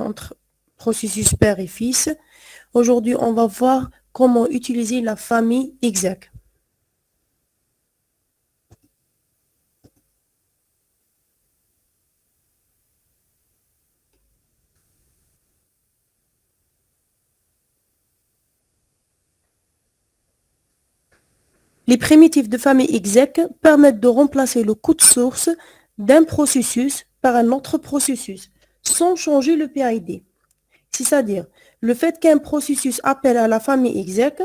entre processus père et fils. Aujourd'hui, on va voir comment utiliser la famille exec. Les primitives de famille exec permettent de remplacer le code source d'un processus par un autre processus sans changer le PID. C'est-à-dire, le fait qu'un processus appelle à la famille exec,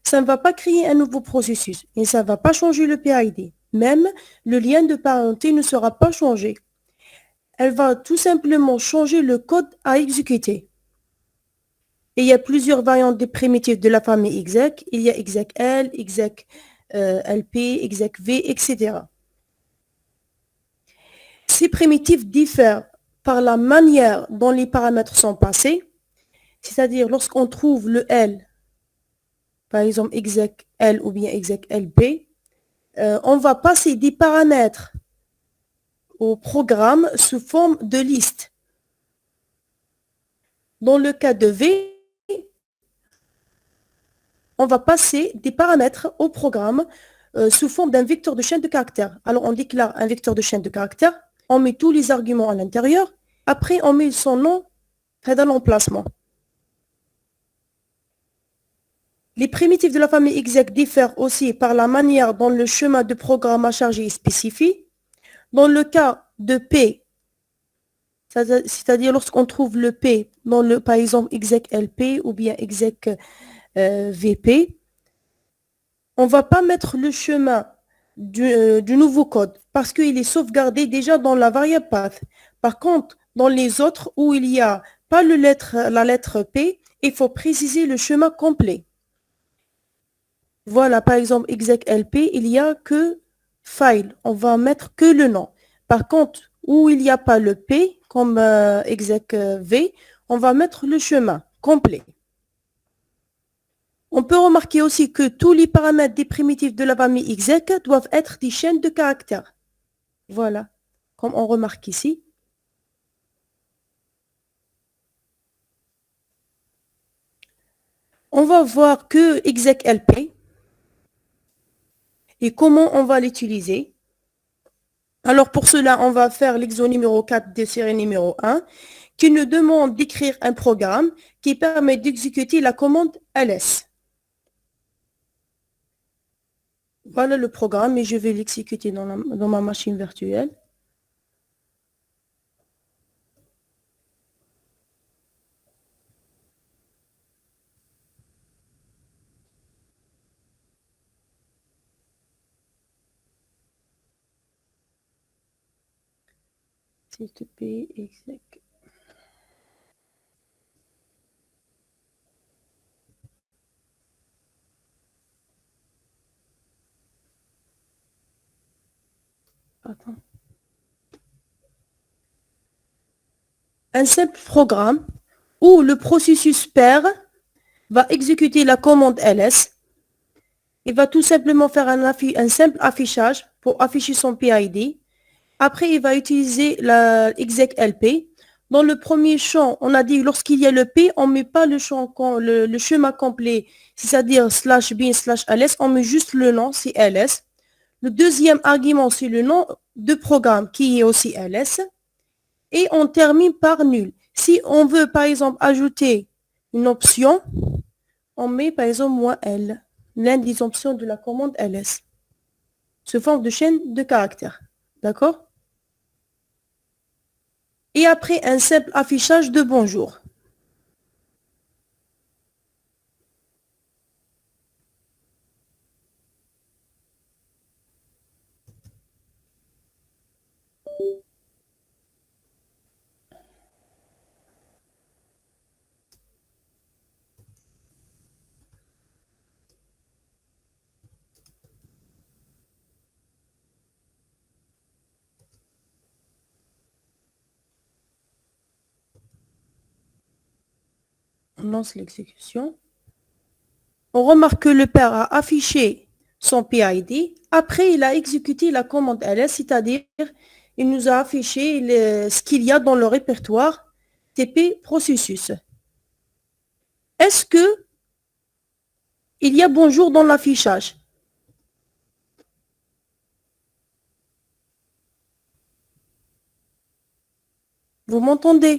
ça ne va pas créer un nouveau processus et ça ne va pas changer le PID. Même le lien de parenté ne sera pas changé. Elle va tout simplement changer le code à exécuter. Et il y a plusieurs variantes des primitives de la famille exec. Il y a exec-L, exec-LP, exec-V, etc. Ces primitives diffèrent par la manière dont les paramètres sont passés, c'est-à-dire lorsqu'on trouve le L, par exemple exec-L ou bien exec-LP, on va passer des paramètres au programme sous forme de liste. Dans le cas de V, on va passer des paramètres au programme sous forme d'un vecteur de chaîne de caractères. Alors, on déclare un vecteur de chaîne de caractères, on met tous les arguments à l'intérieur, après, on met son nom dans l'emplacement. Les primitives de la famille exec diffèrent aussi par la manière dont le chemin de programme à charger est spécifié. Dans le cas de P, c'est-à-dire lorsqu'on trouve le P dans le, par exemple, exec-LP ou bien exec-VP, on ne va pas mettre le chemin du nouveau code parce qu'il est sauvegardé déjà dans la variable path. Par contre, dans les autres où il n'y a pas la lettre P, il faut préciser le chemin complet. Voilà, par exemple, exec-LP, il n'y a que file. On va mettre que le nom. Par contre, où il n'y a pas le P, comme exec-V, on va mettre le chemin complet. On peut remarquer aussi que tous les paramètres des primitives de la famille exec doivent être des chaînes de caractères. Voilà, comme on remarque ici. On va voir que exec-LP et comment on va l'utiliser. Alors pour cela, on va faire l'exo numéro 4 de série numéro 1 qui nous demande d'écrire un programme qui permet d'exécuter la commande ls. Voilà le programme et je vais l'exécuter dans ma machine virtuelle. S'il te plaît, exec. Attends. Un simple programme où le processus père va exécuter la commande ls. Il va tout simplement faire un simple affichage pour afficher son PID. Après, il va utiliser la exec-LP. Dans le premier champ, on a dit lorsqu'il y a le P, on ne met pas le chemin complet, c'est-à-dire /bin/ls, on met juste le nom, c'est ls. Le deuxième argument, c'est le nom de programme qui est aussi ls. Et on termine par nul. Si on veut, par exemple, ajouter une option, on met, par exemple, -L, l'une des options de la commande ls, sous forme de chaîne de caractères. D'accord? Et après, un simple affichage de bonjour. On lance l'exécution. On remarque que le père a affiché son PID. Après, il a exécuté la commande ls, c'est-à-dire il nous a affiché ce qu'il y a dans le répertoire, TP processus. Est-ce que il y a bonjour dans l'affichage? Vous m'entendez?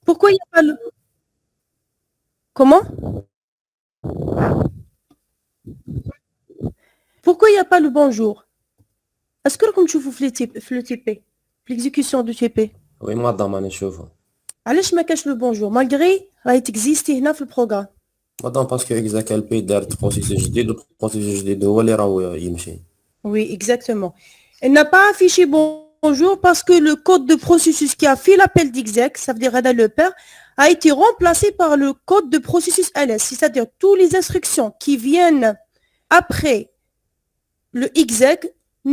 Pourquoi il n'y a pas le... Comment? Pourquoi il n'y a pas le bonjour? Est-ce que راكم تشوفوا في le TP في l'exécution du TP؟ وي مدام انا نشوفها. علاش ما كاش le bonjour malgré راهي تكزيستي هنا في البروغرام؟ مدام باسكو اكزاك ال بي دارت بروسيس جديد والبروسيس الجديد هو اللي راهو يمشي. Oui, exactement. Elle n'a pas affiché bonjour parce que le code de processus qui a fait l'appel d'exec, ça veut dire le père, a été remplacé par le code de processus ls, c'est-à-dire toutes les instructions qui viennent après le exec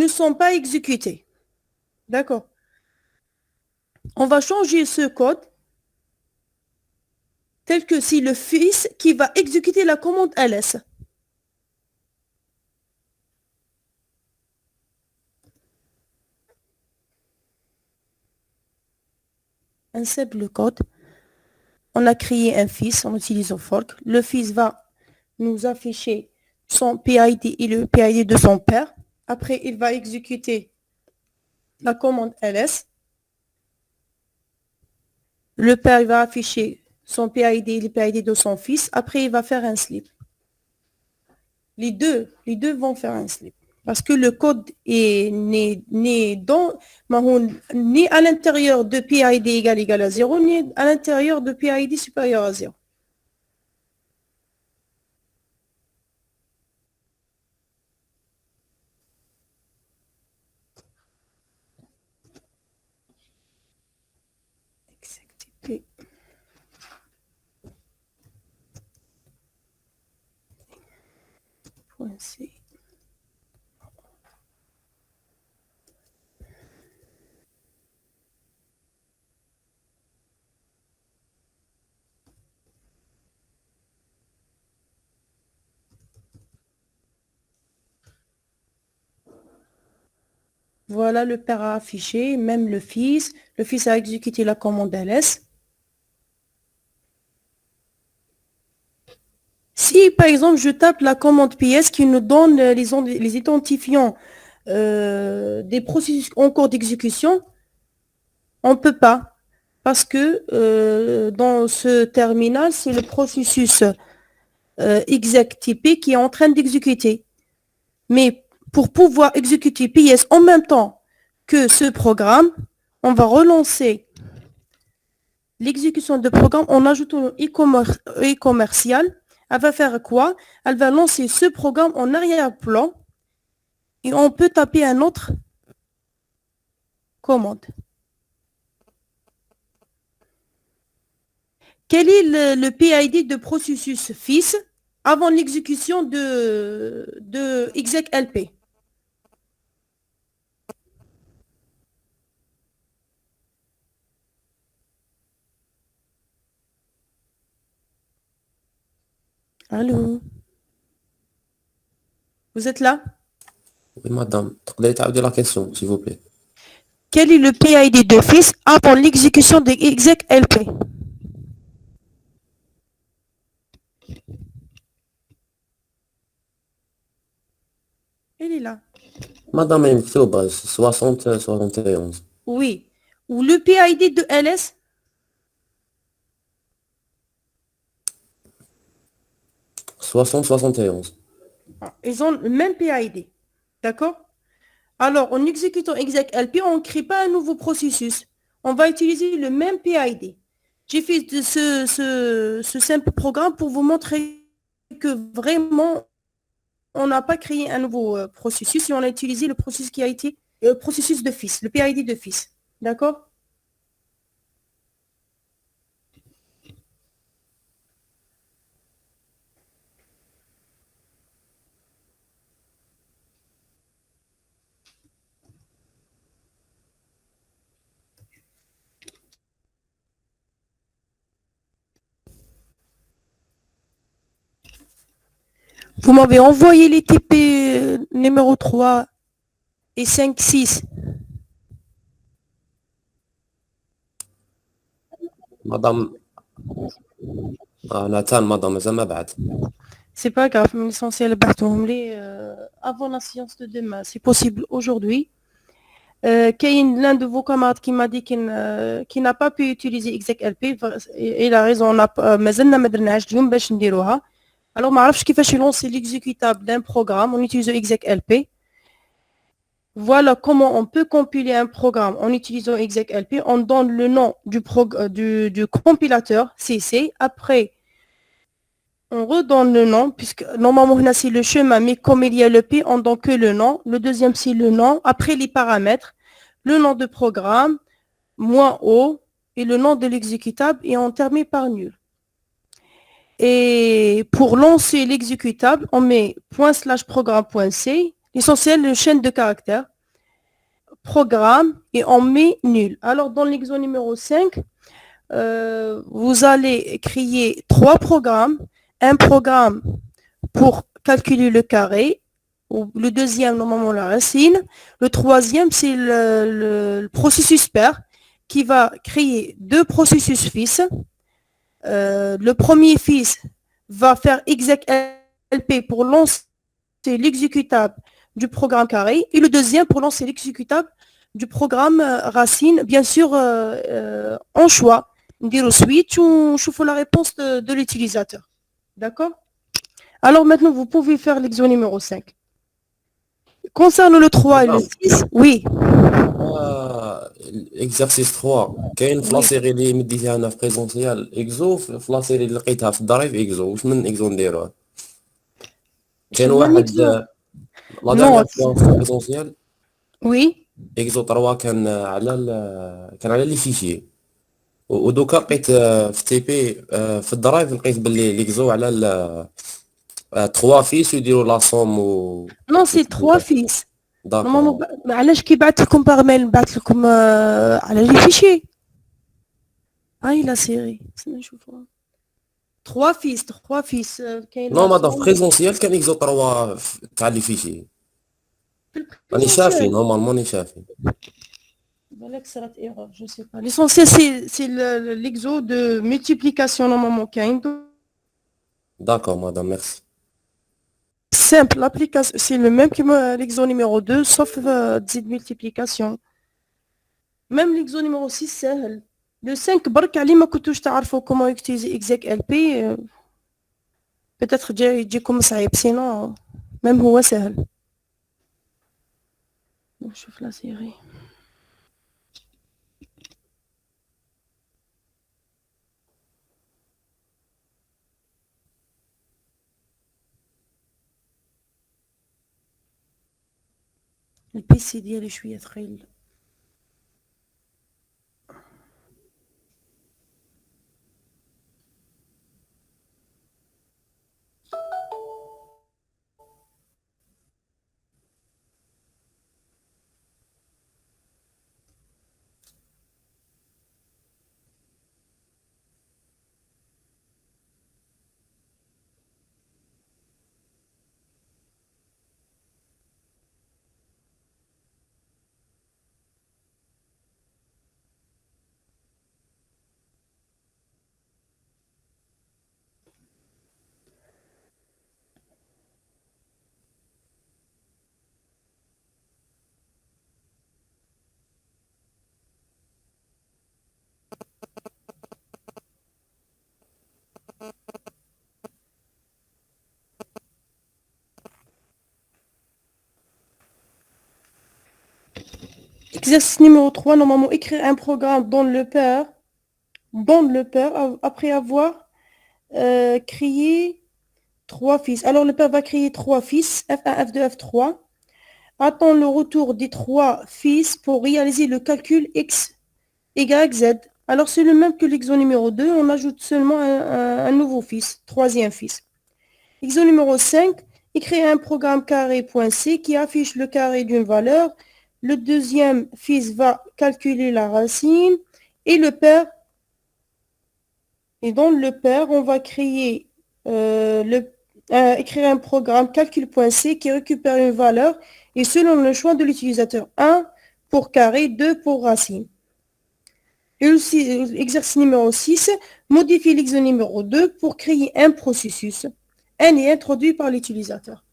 ne sont pas exécutées. D'accord. On va changer ce code tel que si le fils qui va exécuter la commande ls. Un simple code. On a créé un fils en utilisant fork. Le fils va nous afficher son PID et le PID de son père. Après, il va exécuter la commande ls. Le père va afficher son PID et le PID de son fils. Après, il va faire un slip. Les deux vont faire un slip. Parce que le code est ni à l'intérieur de PID égal à 0, ni à l'intérieur de PID supérieur à 0. C. Voilà, le père a affiché, même le fils. Le fils a exécuté la commande ls. Si, par exemple, je tape la commande PS qui nous donne les identifiants des processus en cours d'exécution, on ne peut pas. Parce que dans ce terminal, c'est le processus execTP qui est en train d'exécuter. Mais pour pouvoir exécuter PS en même temps que ce programme, on va relancer l'exécution de programme en ajoutant le e-commercial. Elle va faire quoi? Elle va lancer ce programme en arrière-plan et on peut taper un autre commande. Quel est le PID de processus fils avant l'exécution de execLP? Allô? Vous êtes là? Oui madame, تقدري تعاودي la question s'il vous plaît. Quel est le PID de fils avant l'exécution de execLP? Elle est là. Madame est مكتوبة 60 71. Oui. Ou le PID de ls? Soixante 71. Ils ont le même PID. D'accord? Alors, en exécutant execLP, on ne crée pas un nouveau processus. On va utiliser le même PID. J'ai fait ce simple programme pour vous montrer que vraiment, on n'a pas créé un nouveau processus et on a utilisé le processus qui a été le processus de fils, le PID de fils. D'accord? Vous m'avez envoyé les TP numéro 3 et 5, 6. مدام ناتان مدام مازال ما بعد. C'est pas grave, mais l'essentiel بعثوهم لي avant la séance de demain. C'est possible aujourd'hui. كاين l'un de vos camarades qui m'a dit qu'il n'a pas pu utiliser execlp. Il a raison, مازلنا ما درناهاش اليوم باش نديروها. Alors ما عرفش كيفاش يلونسي l'exécutable d'un programme en utilisant execlp. Voilà comment on peut compiler un programme en utilisant execlp. On donne le nom du compilateur CC. Après, on redonne le nom, puisque normalement c'est le chemin, mais comme il y a le P, on donne que le nom. Le deuxième, c'est le nom. Après les paramètres, le nom de programme, -O, et le nom de l'exécutable, et on termine par nul. Et pour lancer l'exécutable, on met ./programme.c, l'essentiel, le chaîne de caractères, programme, et on met nul. Alors, dans l'exemple numéro 5, vous allez créer 3 programmes. Un programme pour calculer le carré, le deuxième, normalement, la racine. Le troisième, c'est le processus père qui va créer 2 processus fils. Le premier fils va faire execlp pour lancer l'exécutable du programme carré et le deuxième pour lancer l'exécutable du programme racine, bien sûr en choix. On dit au switch ou je fais la réponse de l'utilisateur. D'accord? Alors maintenant, vous pouvez faire l'exemple numéro 5. Concernant le 3 et le 6, oui. exercice 3 كاين في لاسيري اللي مديتها انا في بريزونسيال اكزو في لاسيري اللي لقيتها في الدرايف اكزو واش من اكزو نديروها كاين واحد لا ديرنيير فوا في بريزونسيال وي اكزو 3 كان على لي فيشي ودوكا لقيت في تي بي في الدرايف لقيت باللي ليكزو على 3 فيس يديروا لا سوم و نو سي 3 فيس داكور نورمالمون علاش كيبعث لكم باغ ميل نبعث لكم على لي فيشي هاي لا سيري نشوفوها 3 فيس كاين نو مادام في بريزونسيال كان اكزو 3 تاع لي فيشي راني شافي نورمالمون راني شافي بالك صرات ايرور جو سي با ليسونسيال سي ليكزو دو ملتيبليكاسيون نورمالمون كاين داكور مادام ميرسي simple, l'application, c'est le même que l'exemple numéro 2, sauf de multiplication. Même l'exemple numéro 6, c'est le 5, برك علي ما كنتوش تعرفوا comment utiliser execlp, peut-être يجيكم صعيب, sinon même هو سهل. نشوف la série. البيسي ديالي شويه ثقيل Exercice numéro 3, normalement écrire un programme dans le père après avoir créé 3 fils. Alors le père va créer 3 fils, F1, F2, F3. Attend le retour des 3 fils pour réaliser le calcul X, Y, Z. Alors c'est le même que l'exemple numéro 2, on ajoute seulement un nouveau fils, 3e fils. Exemple numéro 5, écrire un programme carré.c qui affiche le carré d'une valeur. Le deuxième fils va calculer la racine et le père. Et dans le père, on va créer écrire un programme calcul.c qui récupère une valeur et selon le choix de l'utilisateur. 1 pour carré, 2 pour racine. Et aussi, exercice numéro 6, modifier l'exemple numéro 2 pour créer un processus. Un est introduit par l'utilisateur.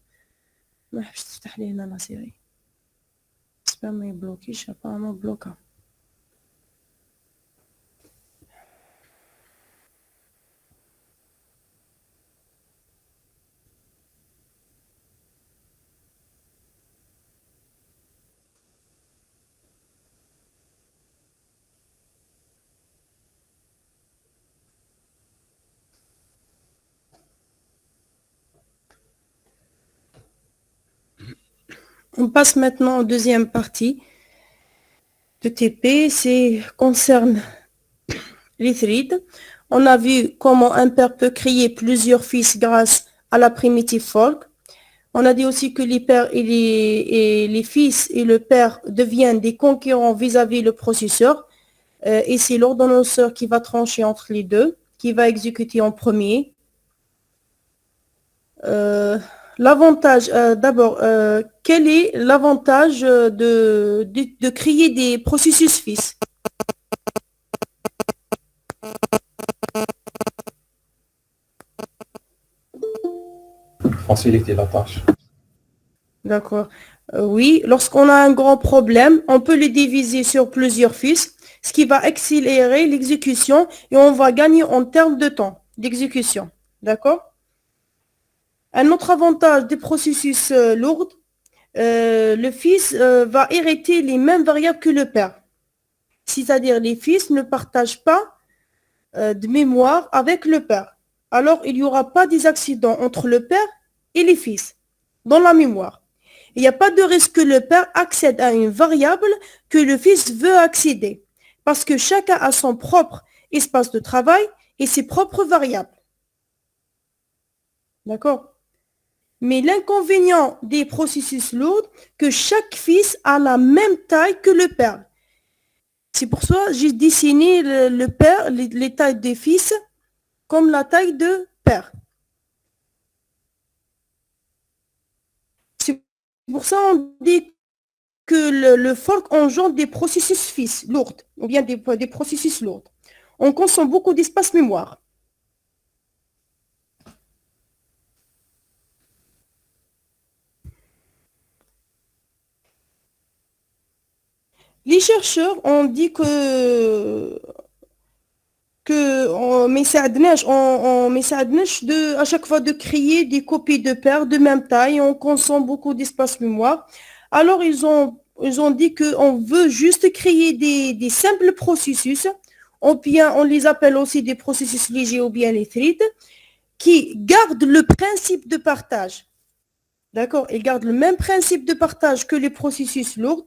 ما حبش تفتح لي هنا لا سيري. J'espère ما يبلوكيش apparemment bloqué. On passe maintenant aux deuxième partie de TP, c'est concerne les threads. On a vu comment un père peut créer plusieurs fils grâce à la primitive fork. On a dit aussi que les pères et les fils et le père deviennent des concurrents vis-à-vis le processeur. Et c'est l'ordonnanceur qui va trancher entre les deux, qui va exécuter en premier. L'avantage, d'abord, quel est l'avantage de créer des processus fils? Faciliter la tâche. D'accord. Oui, lorsqu'on a un grand problème, on peut les diviser sur plusieurs fils, ce qui va accélérer l'exécution et on va gagner en termes de temps d'exécution. D'accord? Un autre avantage des processus lourds, le fils va hériter les mêmes variables que le père. C'est-à-dire les fils ne partagent pas de mémoire avec le père. Alors, il n'y aura pas des accidents entre le père et les fils dans la mémoire. Il n'y a pas de risque que le père accède à une variable que le fils veut accéder, parce que chacun a son propre espace de travail et ses propres variables. D'accord? Mais l'inconvénient des processus lourds, que chaque fils a la même taille que le père. C'est pour ça que j'ai dessiné le père, les tailles des fils, comme la taille de père. C'est pour ça qu'on dit que le fork engendre des processus fils lourds, ou bien des processus lourds. On consomme beaucoup d'espace mémoire. Les chercheurs ont dit que on m'essaie à chaque fois de créer des copies de paires de même taille, on consomme beaucoup d'espace mémoire. Alors ils ont dit qu'on veut juste créer des simples processus, ou bien on les appelle aussi des processus légers ou bien les threads, qui gardent le principe de partage. D'accord? Ils gardent le même principe de partage que les processus lourds,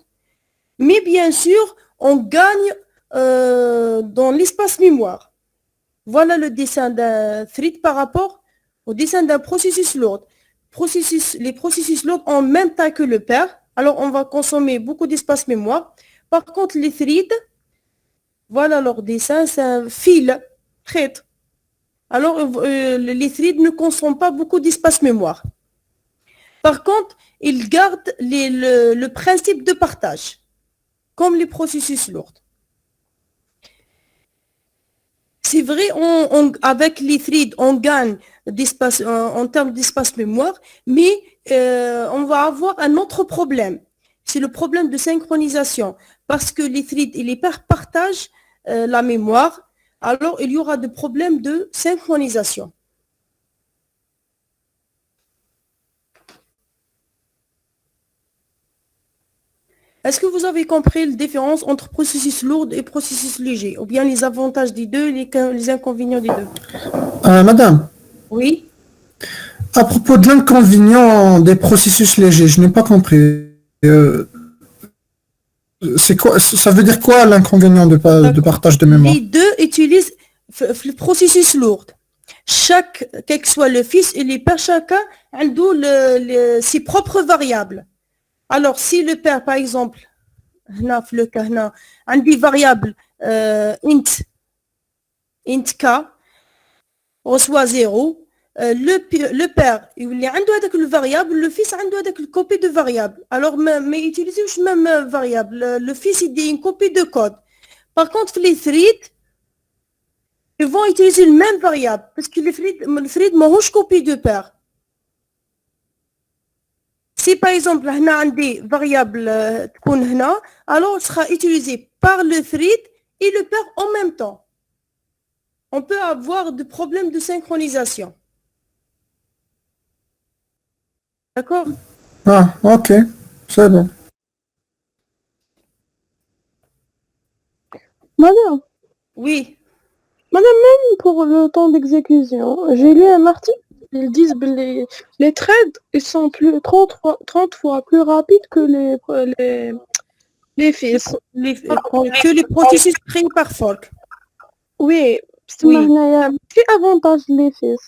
mais bien sûr, on gagne dans l'espace mémoire. Voilà le dessin d'un thread par rapport au dessin d'un processus lourd. Les processus lourds ont même taille que le père, alors on va consommer beaucoup d'espace mémoire. Par contre, les threads, voilà leur dessin, c'est un fil, thread. Alors, les threads ne consomment pas beaucoup d'espace mémoire. Par contre, ils gardent le principe de partage, comme les processus lourds. C'est vrai, avec les threads, on gagne d'espace en termes d'espace mémoire, mais on va avoir un autre problème. C'est le problème de synchronisation. Parce que les threads et les pairs partagent la mémoire, alors il y aura des problèmes de synchronisation. Est-ce que vous avez compris la différence entre processus lourd et processus léger, ou bien les avantages des deux, les inconvénients des deux? Madame, Oui. à propos de l'inconvénient des processus légers, je n'ai pas compris. C'est quoi, ça veut dire quoi l'inconvénient de partage de mémoire? Les deux utilisent le processus lourd. Quel que soit le fils et les pères, chacun a ses propres variables. Alors, si le père, par exemple, a des variables int k reçoit 0, le père, il a une variable, le fils a une copie de variable. Alors, mais utilisez la même variable. Le fils, il dit une copie de code. Par contre, les threads, ils vont utiliser le même variable parce que le thread ماهوش copie de paire. Si par exemple, on a des variables alors elle sera utilisée par le thread et le pair en même temps. On peut avoir des problèmes de synchronisation. D'accord? Ah, ok, c'est bon. Madame, Oui. même pour le temps d'exécution, j'ai lu un article, ils disent que les threads, ils sont 30 fois plus rapides que les fils. Que les processus créés par fork. Oui, Oui. c'est avantage les fils.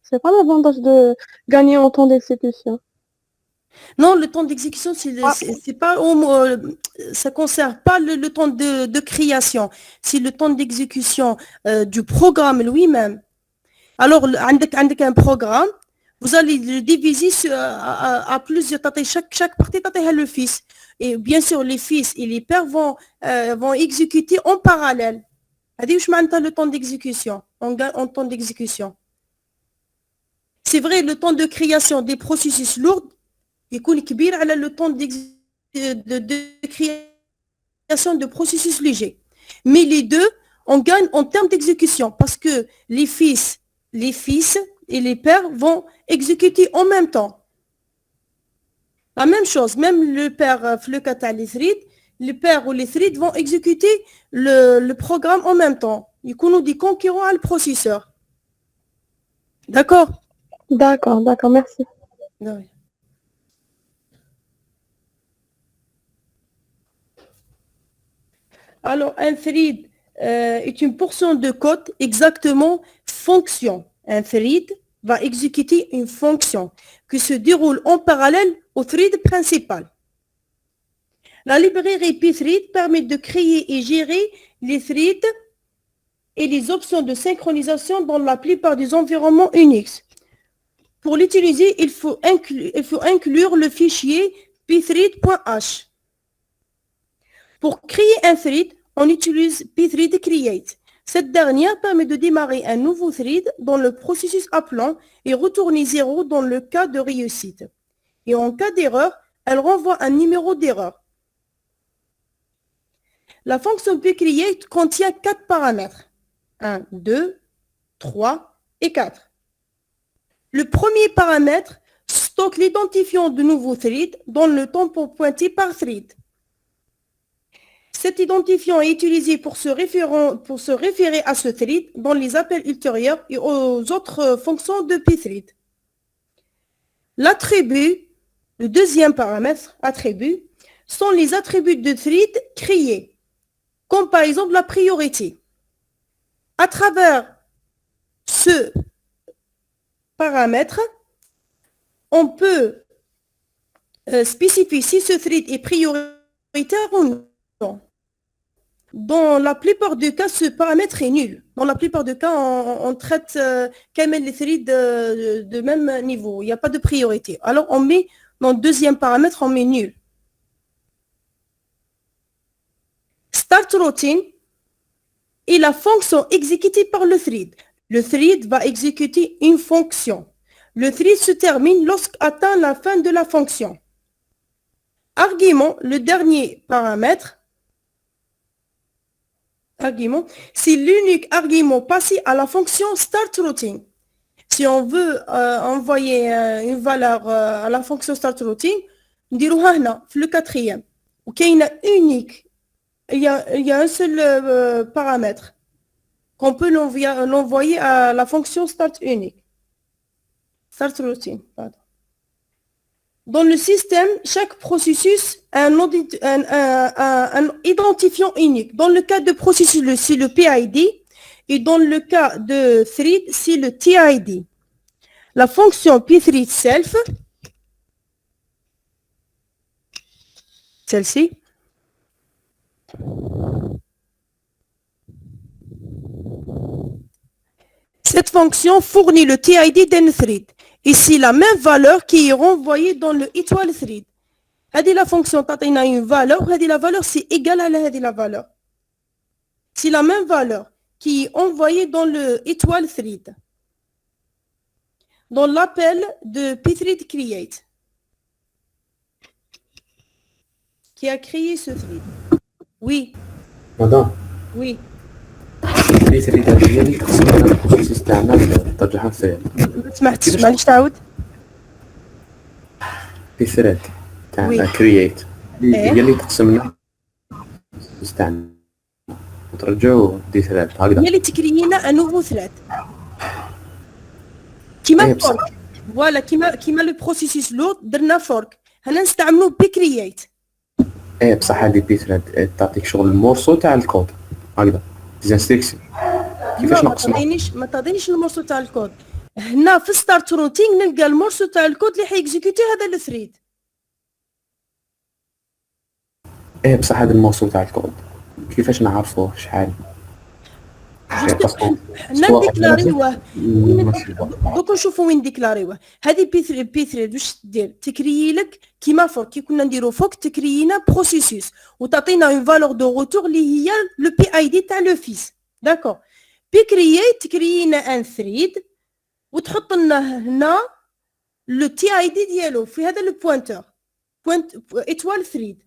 C'est pas l'avantage de gagner en temps d'exécution. Non, le temps d'exécution, c'est pas ça concerne pas le temps de création, c'est le temps d'exécution du programme lui-même. Alors, avec un programme, vous allez le diviser à plusieurs, chaque partie a le fils. Et bien sûr, les fils et les pères vont exécuter en parallèle. C'est-à-dire, je m'entends le temps d'exécution, on gagne en temps d'exécution. C'est vrai, le temps de création des processus lourds, يكون كبير على le temps de création de processus légers. Mais les deux, on gagne en termes d'exécution parce que les fils et les pères vont exécuter en même temps. La même chose, même le père, le père ou les threads vont exécuter le programme en même temps. Ils sont des concurrents à le processeur. D'accord? D'accord, merci. Oui. Alors, un thread est une portion de code exactement fonction. Un thread va exécuter une fonction qui se déroule en parallèle au thread principal. La librairie pthread permet de créer et gérer les threads et les options de synchronisation dans la plupart des environnements Unix. Pour l'utiliser, il faut inclure le fichier pthread.h. Pour créer un thread, on utilise pthread create. Cette dernière permet de démarrer un nouveau thread dans le processus appelant et retourner 0 dans le cas de réussite. Et en cas d'erreur, elle renvoie un numéro d'erreur. La fonction pcreate contient 4 paramètres. 1, 2, 3 et 4. Le premier paramètre stocke l'identifiant de nouveau thread dans le temps pointé par thread. Cet identifiant est utilisé pour se référer à ce thread dans les appels ultérieurs et aux autres fonctions de pthread. L'attribut, le deuxième paramètre, attribut, sont les attributs de thread créés, comme par exemple la priorité. À travers ce paramètre, on peut spécifier si ce thread est prioritaire ou non. Dans la plupart des cas, ce paramètre est nul. Dans la plupart des cas, on traite quand même les threads de même niveau. Il n'y a pas de priorité. Alors, on met, dans le deuxième paramètre, on met nul. Start routine est la fonction exécutée par le thread. Le thread va exécuter une fonction. Le thread se termine lorsqu'atteint la fin de la fonction. Argument, le dernier paramètre, c'est l'unique argument passé à la fonction startRoutine. Si on veut envoyer une valeur à la fonction startRoutine, نديروها هنا في le quatrième. وكاينه unique. Il y a un seul paramètre qu'on peut l'envoyer à la fonction startUnique. StartRoutine, pardon. Dans le système, chaque processus a un identifiant unique. Dans le cas de processus, c'est le PID, et dans le cas de thread, c'est le TID. La fonction pthread self, celle-ci, cette fonction fournit le TID d'un thread. Et c'est la même valeur qui est renvoyée dans le étoile thread. هذه la fonction تعطينا une valeur, وهذه la valeur c'est égal à هذه la valeur. c'est la même valeur qui est envoyée dans le étoile thread, dans l'appel de pthread create, qui a créé ce thread. Oui, مدام oui. ليس اللي هي اللي تقسم البروسيس تاعنا ترجعها في ما سمعتش، معليش تعاود. في ثريد تاعنا Oui. كرييت إيه. هي اللي تقسم لنا البروسيس تاعنا وترجعوا دي ثريد هي هكذا. اللي تكرينا ان نوفو ثريد كيما إيه بصح. فورك. فوالا كيما لو بروسيسوس لود درنا فورك، هنا نستعملو بكرييت. ايه بصح هذه بي ثريد تعطيك شغل المورسو تاع الكود هكذا ديزانستركسيون كيفاش نقسمو. ما تعطينيش المورسو تاع الكود. هنا في ستارت روتين نلقى المورسو تاع الكود اللي حيكزيكوتي هذا الثريد. ايه بصح هذا المورسو تاع الكود كيفاش نعرفوه شحال حنا نديكلاريوه دوك نشوفوا وين ديكلاريوه. هذه بي 3 واش دير؟ تكريي لك كيما فوق كي كنا نديرو فوق تكريينا بروسيسوس وتعطينا اون فالور دو روتور اللي هي لو بي اي دي تاع لو فيس. داكور. بي كريي تكريينا ان ثريد وتحط لنا هنا لو تي اي دي ديالو في هذا لو بوينتور بوينت ايتوال ثريد.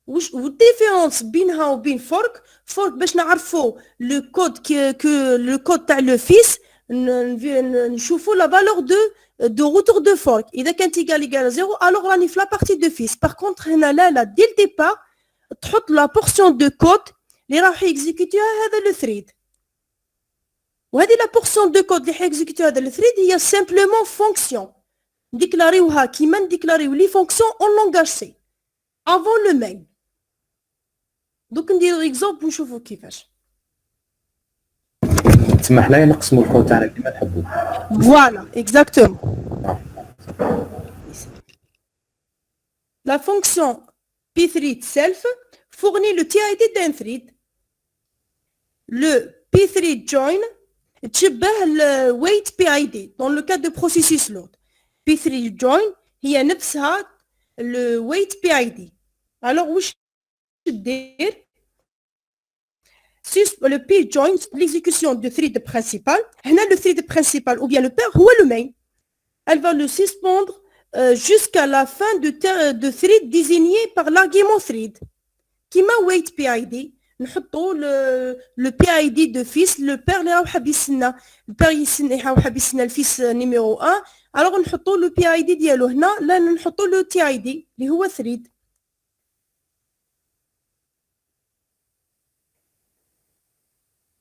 واش والديفيرونس بينها وبين فورك باش نعرفوا لو كود لو كود تاع لو فيس نشوفوا لا فالور دو روتور دو فورك. اذا كانت ايكال زيرو الوغ راني في لا بارتي دو فيس. باغ كونطخ هنا لا دي الديبار تحط لا بورسيون دو كود اللي راح يكزيكوتيها هذا لو ثريد. وهذه لا بورسيون دو كود اللي حيكزيكوتيها هذا لو ثريد هي سامبلومون فونكسيون نديكلاريوها كيما نديكلاريو لي فونكسيون اون لونغاج سي افون لو مين. دوك نديرو اكزومبل ونشوفوا كيفاش. تسمى حنايا نقسموا الكود تاعنا كيما نحبوا. فوالا اكزاكتومون. La fonction pthread self fournit le TID d'un thread. Le pthread join تشبه ال wait PID dans le cas de processus load. pthread join هي نفسها le wait PID. alors واش دير؟ le P join l'exécution du thread principal. هنا le thread principal ou bien le père هو le main. Elle va le suspendre jusqu'à la fin de thread désigné par l'argument thread. كيما wait PID نحطوا le PID de fils le père اللي راهو حاب يستنى البير يستنى حاب يستنى الفيس نيميرو 1 alors نحطوا le PID ديالو هنا لا نحطوا le TID اللي هو thread.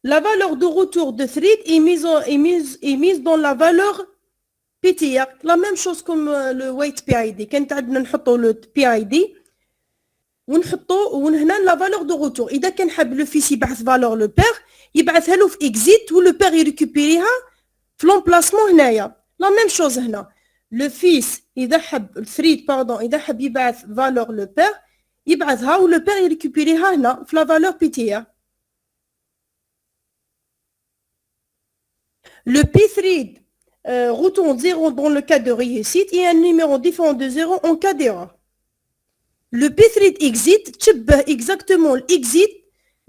La valeur de retour de thread est mise dans la valeur PTR. La même chose comme le wait PID. كانت عندنا نحطوا le PID ونحطوا وهنا la valeur de retour. إذا كان حاب لو فيس يبعث valeur لو بير يبعثها له في exit ولو بير يريكوبيريها في لومبلاسمون هنايا. La même chose هنا. لو فيس إذا حب الثريد باردون إذا حب يبعث valeur لو بير يبعثها ولو بير يريكوبيريها هنا في la valeur PTR. Le pthread retourne 0 dans le cas de réussite et un numéro différent de 0 en cas d'erreur. Le pthread exit تشبه exactement l'exit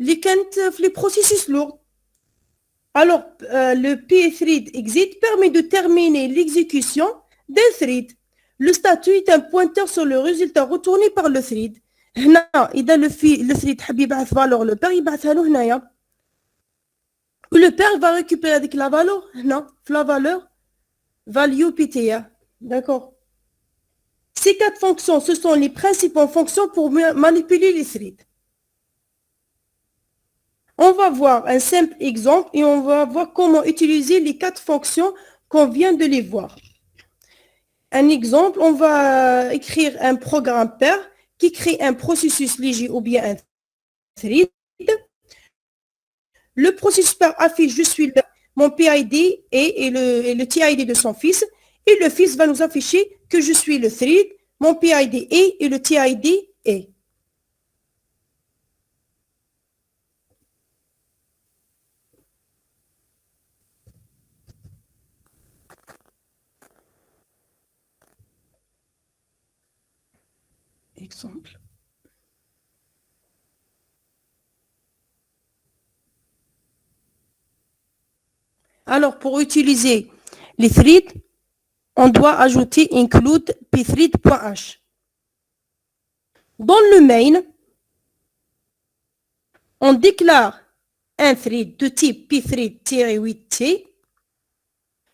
اللي كانت في les processus lourds. Alors le pthread exit permet de terminer l'exécution d'un thread. Le statut est un pointeur sur le résultat retourné par le thread. هنا إذا le thread حب يبعث valeur le père يبعثها له هنايا. Le père va récupérer avec la valeur, non, la valeur value PTR. D'accord. Ces quatre fonctions, ce sont les principales fonctions pour manipuler les threads. On va voir un simple exemple et on va voir comment utiliser les quatre fonctions qu'on vient de les voir. Un exemple, on va écrire un programme pair qui crée un processus léger ou bien un thread. Le processus pair affiche je suis mon PID et le TID de son fils. Et le fils va nous afficher que je suis le thread, mon PID est et le TID est. Exemple. Alors, pour utiliser les threads, on doit ajouter include pthread.h. Dans le main, on déclare un thread de type pthread-8t.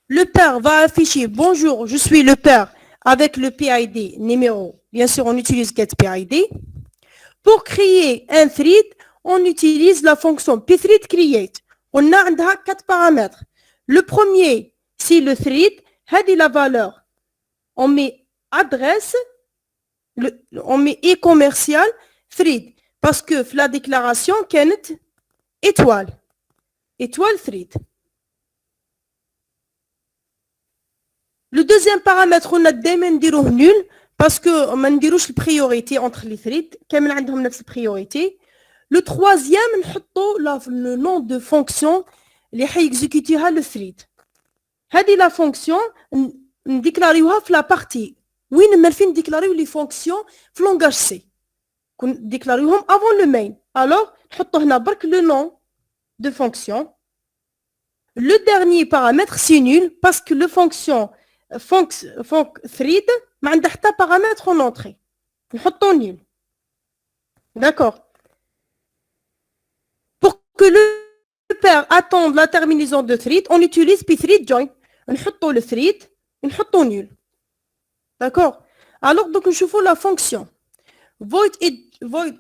Le père va afficher bonjour, je suis le père avec le PID numéro. Bien sûr, on utilise getPID. Pour créer un thread, on utilise la fonction pthread-create. On a 4 paramètres. Le premier, c'est le thread. هذه la valeur. On met adresse, on met e-commercial thread. Parce que la déclaration, كانت étoile. Étoile thread. Le deuxième paramètre, on a دايما نديروه nul parce que ما نديروش البريوريتي entre les threads. كامل عندهم نفس البريوريتي. Le troisième, نحطو le nom de fonction اللي حيexécuter le thread. هذه la fonction نديكلاريوها في la partie. وين مالفين نديكلاريو les fonctions في langage C. نديكلاريوهم avant le main. Alors, نحطو هنا برك le nom de fonction. Le dernier paramètre, c'est nul parce que le fonction thread ما عندها حتى paramètre en entrée. نحطو nul. D'accord. Pour que le père attende la terminaison de thread, on utilise pthread join. نحطو le thread, نحطو nul. D'accord. Alors, donc, نشوفو la fonction. Void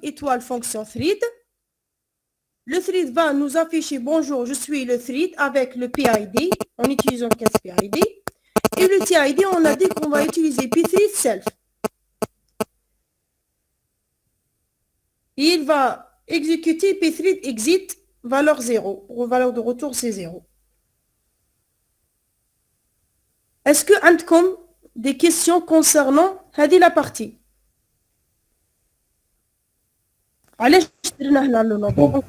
étoile fonction thread. Le thread va nous afficher bonjour, je suis le thread avec le PID en utilisant getPID. Et le TID, on a dit qu'on va utiliser pthread self. Et il va exécuter pthread exit valeur 0. Valeur de retour, c'est 0. Est-ce que عندكم des questions concernant هذه la partie? علاش درنا هنا لو نومبر؟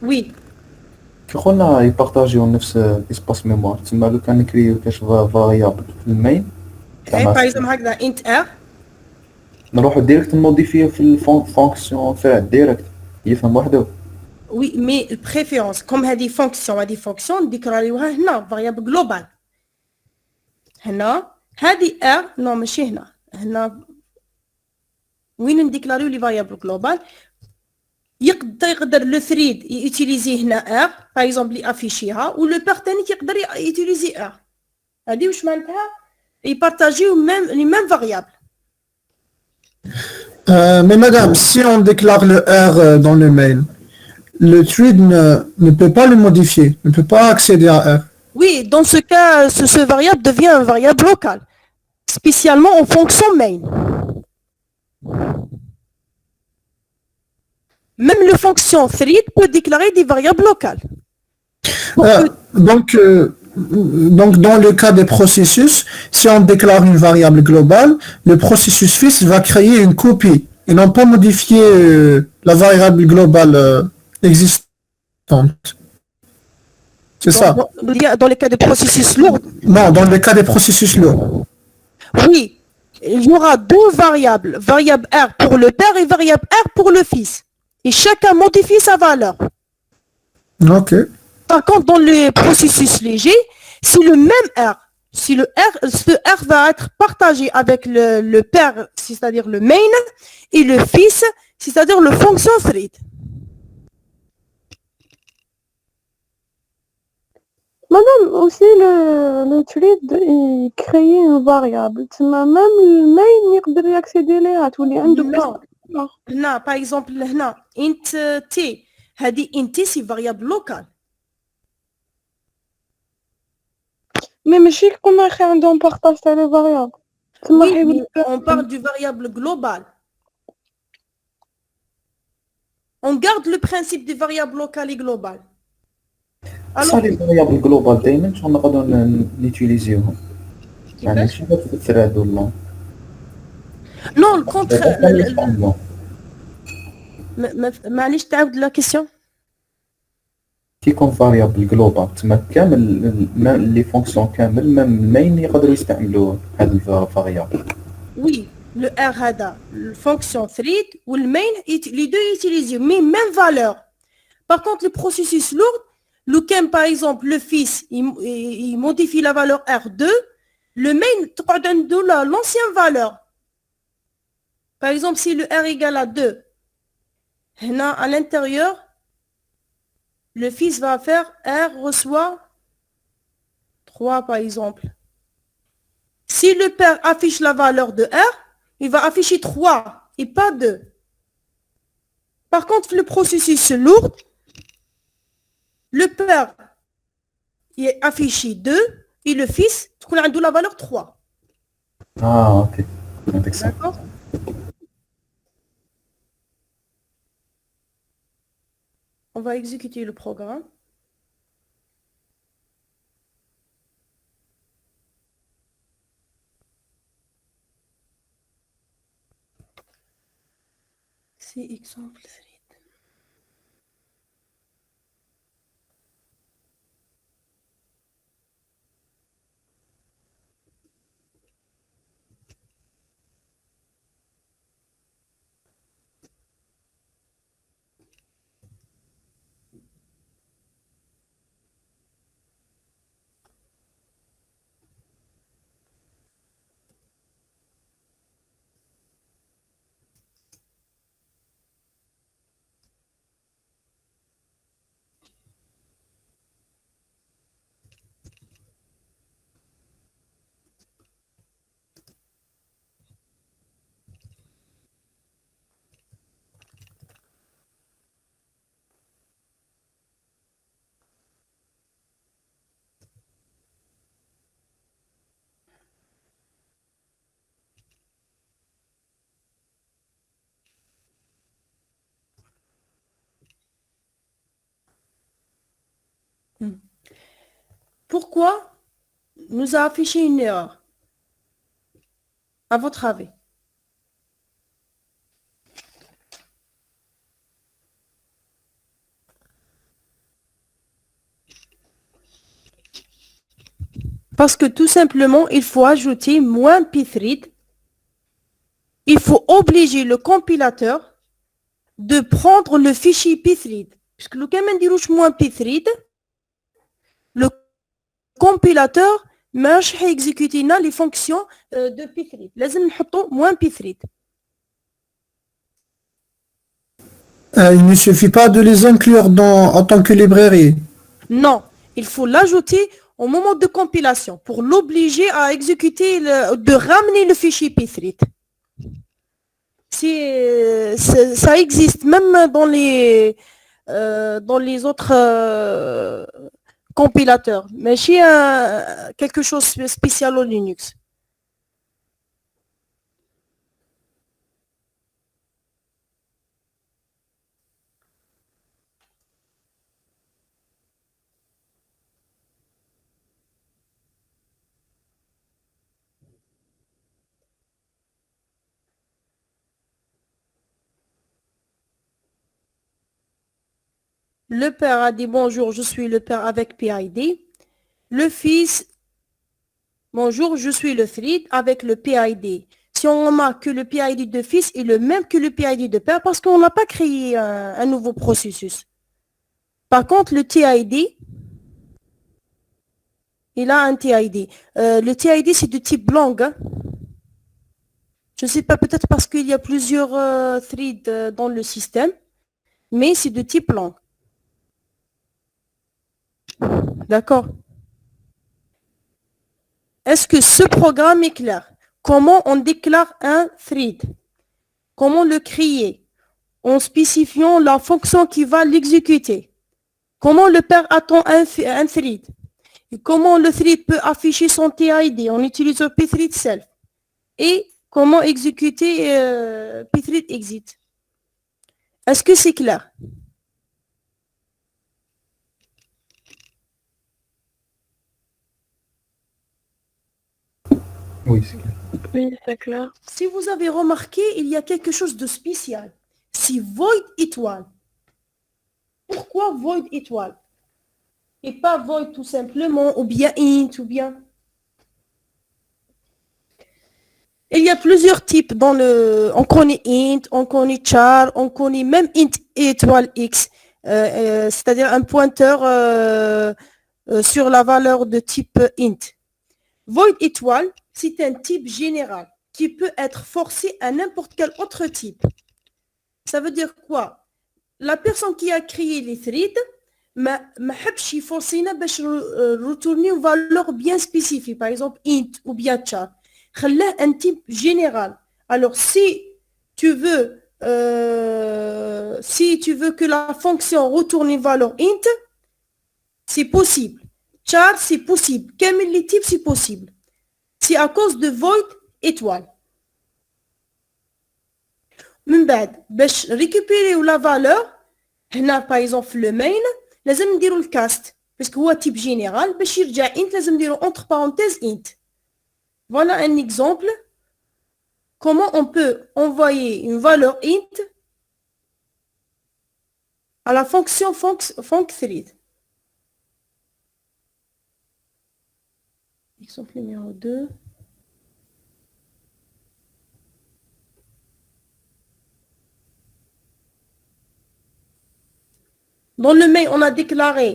وي كي قلنا يبارطاجيو نفس الاسباس ميموار تما لو كان نكريو كاش فاريابل في المين باغ اكزومبل هكذا انت ار نروحو ديريكت نموديفيه في الفونكسيون فاعل ديريكت يفهم وحده. وي مي البريفيرونس كوم هذه فونكسيون نديكلاريوها هنا فاريابل جلوبال. هنا هذه ار نو ماشي هنا وين نديكلاريو لي فاريابل جلوبال. يقدر لو ثريد يوتيليزي هنا ار باغ اكزومبل يافيشيها ولو بار ثاني يقدر يوتيليزي ار. هذه واش معناتها يبارطاجيو ميم لي ميم فاريابل. Mais madame, si on déclare le R dans le mail, le thread ne peut pas le modifier, ne peut pas accéder à R. Oui, dans ce cas, ce variable devient un variable local, spécialement en fonction main. Même le fonction thread peut déclarer des variables locales. Donc, dans le cas des processus, si on déclare une variable globale, le processus fils va créer une copie et non pas modifier la variable globale existante. C'est ça? Dans les cas de processus lourds? Non, dans le cas des processus lourds. Oui, il y aura deux variables, variable R pour le père et variable R pour le fils. Et chacun modifie sa valeur. Ok. Par contre, dans les processus légers, c'est le même R. Si ce R va être partagé avec le père, c'est-à-dire le main, et le fils, c'est-à-dire le fonction thread. Madame, aussi le thread il crée une variable. Même le main يقدر يaccéder ليها تولي عنده هنا par exemple هنا int t هذه int c'est variable locale. Mais ماشي كنا يخي عندهم partage تاع لي variable. Oui, on parle du variable global. On garde le principe des variables locales et globales. صح لي فاريابل جلوبال دائما شغل نقدروا نيتيليزيوهم يعني ماشي في الثراد ولا Non, le contraire. معليش تعاود la question. كي يكون فاريابل جلوبال تما كامل لي فونكسيون كامل ميم المين يقدروا يستعملوا هذا الفاريابل. Oui, le R هذا الفونكسيون thread والmain les deux utilisent mais même valeur. Par contre, le processus lourd, Lequel, par exemple, le fils, il modifie la valeur R2, le main, de l'ancienne valeur. Par exemple, si le R égale à 2, à l'intérieur, le fils va faire R reçoit 3, par exemple. Si le père affiche la valeur de R, il va afficher 3 et pas 2. Par contre, le processus lourd, le père il affiche 2 et le fils, on a la valeur 3. Ah, ok. Intéressant. D'accord? On va exécuter le programme. C'est exemple 3. Pourquoi nous a affiché une erreur, à votre avis? Parce que tout simplement, il faut ajouter moins pthread. Il faut obliger le compilateur de prendre le fichier pthread. Puisque le cas moins pthread, le compilateur مش هيexécuter les fonctions de pthread. لازم نحطوا moins pthread. Il ne suffit pas de les inclure en tant que librairie. Non, il faut l'ajouter au moment de compilation pour l'obliger à exécuter, de ramener le fichier pthread. Ça existe même dans les autres compilateurs, mais chez quelque chose de spécial au Linux. Le père a dit bonjour, je suis le père avec PID. Le fils, bonjour, je suis le thread avec le PID. Si on remarque que le PID de fils est le même que le PID de père, parce qu'on n'a pas créé un nouveau processus. Par contre, le TID, il a un TID. Le TID, c'est de type long. Hein. Je ne sais pas, peut-être parce qu'il y a plusieurs threads dans le système, mais c'est de type long. D'accord. Est-ce que ce programme est clair? Comment on déclare un thread? Comment le créer? En spécifiant la fonction qui va l'exécuter. Comment le père attend un thread? Et comment le thread peut afficher son TID en utilisant pthread self? Et comment exécuter pthread exit? Est-ce que c'est clair? Oui, c'est clair. Oui, c'est clair. Si vous avez remarqué, il y a quelque chose de spécial. C'est void étoile. Pourquoi void étoile? Et pas void tout simplement, ou bien int, ou bien... Il y a plusieurs types dans le... On connaît int, on connaît char, on connaît même int étoile x. c'est-à-dire un pointeur sur la valeur de type int. Void étoile, c'est un type général qui peut être forcé à n'importe quel autre type. Ça veut dire quoi? La personne qui a créé les threads ما حبش يفورسينا باش retourner une valeur bien spécifique, par exemple int ou bien char. خلاه un type général. Alors si tu veux que la fonction retourne une valeur int, c'est possible. Char, c'est possible. كامل les types, c'est possible. C'est à cause de void étoile. من بعد باش récupérer la valeur هنا par exemple le main لازم نديرو الكاست parce que هو type général باش يرجع int لازم نديرو entre parenthèses int. Voilà un exemple comment on peut envoyer une valeur int à la fonction func_thread. Exemple numéro 2. Dans le mail, on a déclaré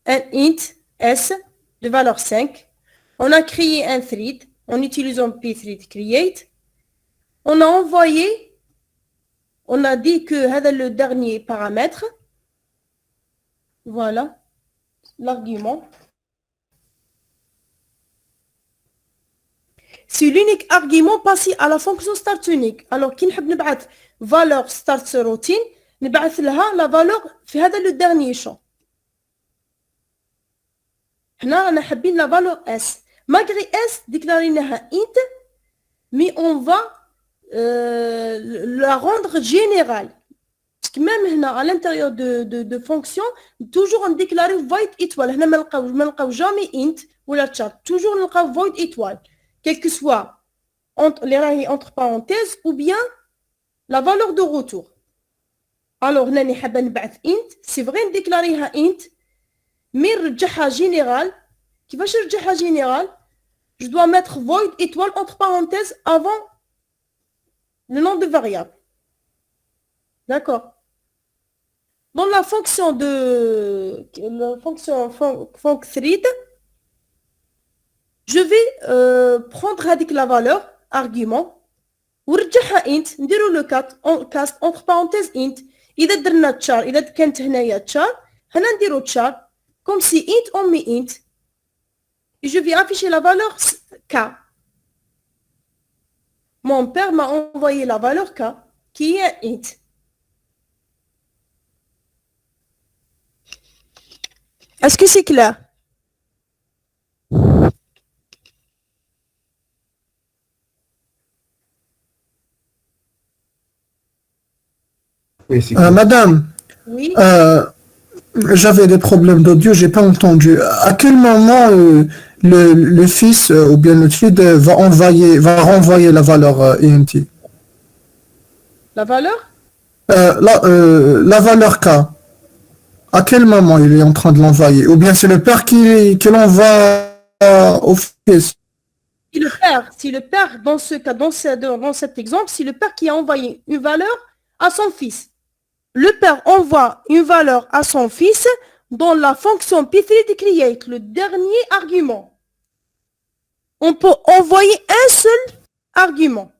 un int s de valeur 5. On a créé un thread en utilisant pthread create. On a envoyé, on a dit que c'est le dernier paramètre. Voilà l'argument. C'est l'unique argument passé à la fonction start unique. Alors, qui نحب نبعث valeur start routine, نبعث لها la valeur في هذا le dernier champ. هنا رانا حابين la valeur s. Malgré s déclarيناها int, mais on va la rendre générale. Parce que même هنا à l'intérieur de fonction, toujours on déclare void étoile. هنا ما نلقاو jamais int ولا char. Toujours نلقاو void étoile. Quel que soit entre parenthèses ou bien la valeur de retour. Alors, هنا حابة نبعث int, c'est vrai نديكلاريها int, mais نرجعها général. كيفاش نرجعها général? Je dois mettre void étoile entre parenthèses avant le nom de variable. D'accord. Dans la fonction func_thread, je vais prendre avec la valeur argument ونرجعها int نديرو لو cast entre parenthèses int. إذا درنا تشار إذا كانت هنايا تشار هنا نديرو تشار comme si int on met int et je vais afficher la valeur k. Mon père m'a envoyé la valeur k qui est int. Est-ce que c'est clair? Oui, c'est Madame, Oui. j'avais des problèmes d'audio, j'ai pas entendu. À quel moment le fils ou bien le thread va renvoyer la valeur int? La valeur? La valeur k. À quel moment il est en train de l'envoyer? Ou bien c'est le père qui l'envoie au fils? Si le père, dans ce cas, dans cet exemple, c'est le père qui a envoyé une valeur à son fils. Le père envoie une valeur à son fils dans la fonction pthread create, le dernier argument. On peut envoyer un seul argument.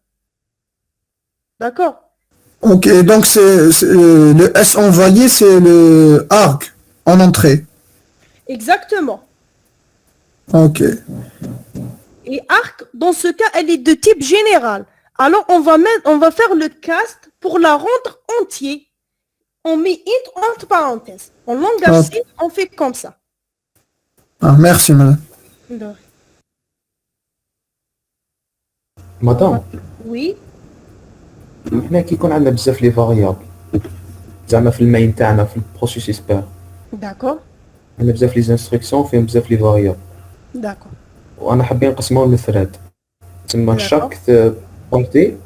D'accord? Ok, donc le S envoyé, c'est le arg en entrée. Exactement. Ok. Et arc, dans ce cas, elle est de type général. Alors, on va faire le cast pour la rendre entier. On met int entre parenthèses. En langage C, on fait comme ça. Ah, merci, madame. مدام Oui. هنا كيكون عندنا بزاف لي فاريابل زعما في الماين تاعنا في البروسيسوس بار D'accord. عندنا بزاف لي زانستركسيون فيهم بزاف لي فاريابل D'accord. وانا حابين نقسموهم لثراد تما D'accord. شاك بارتي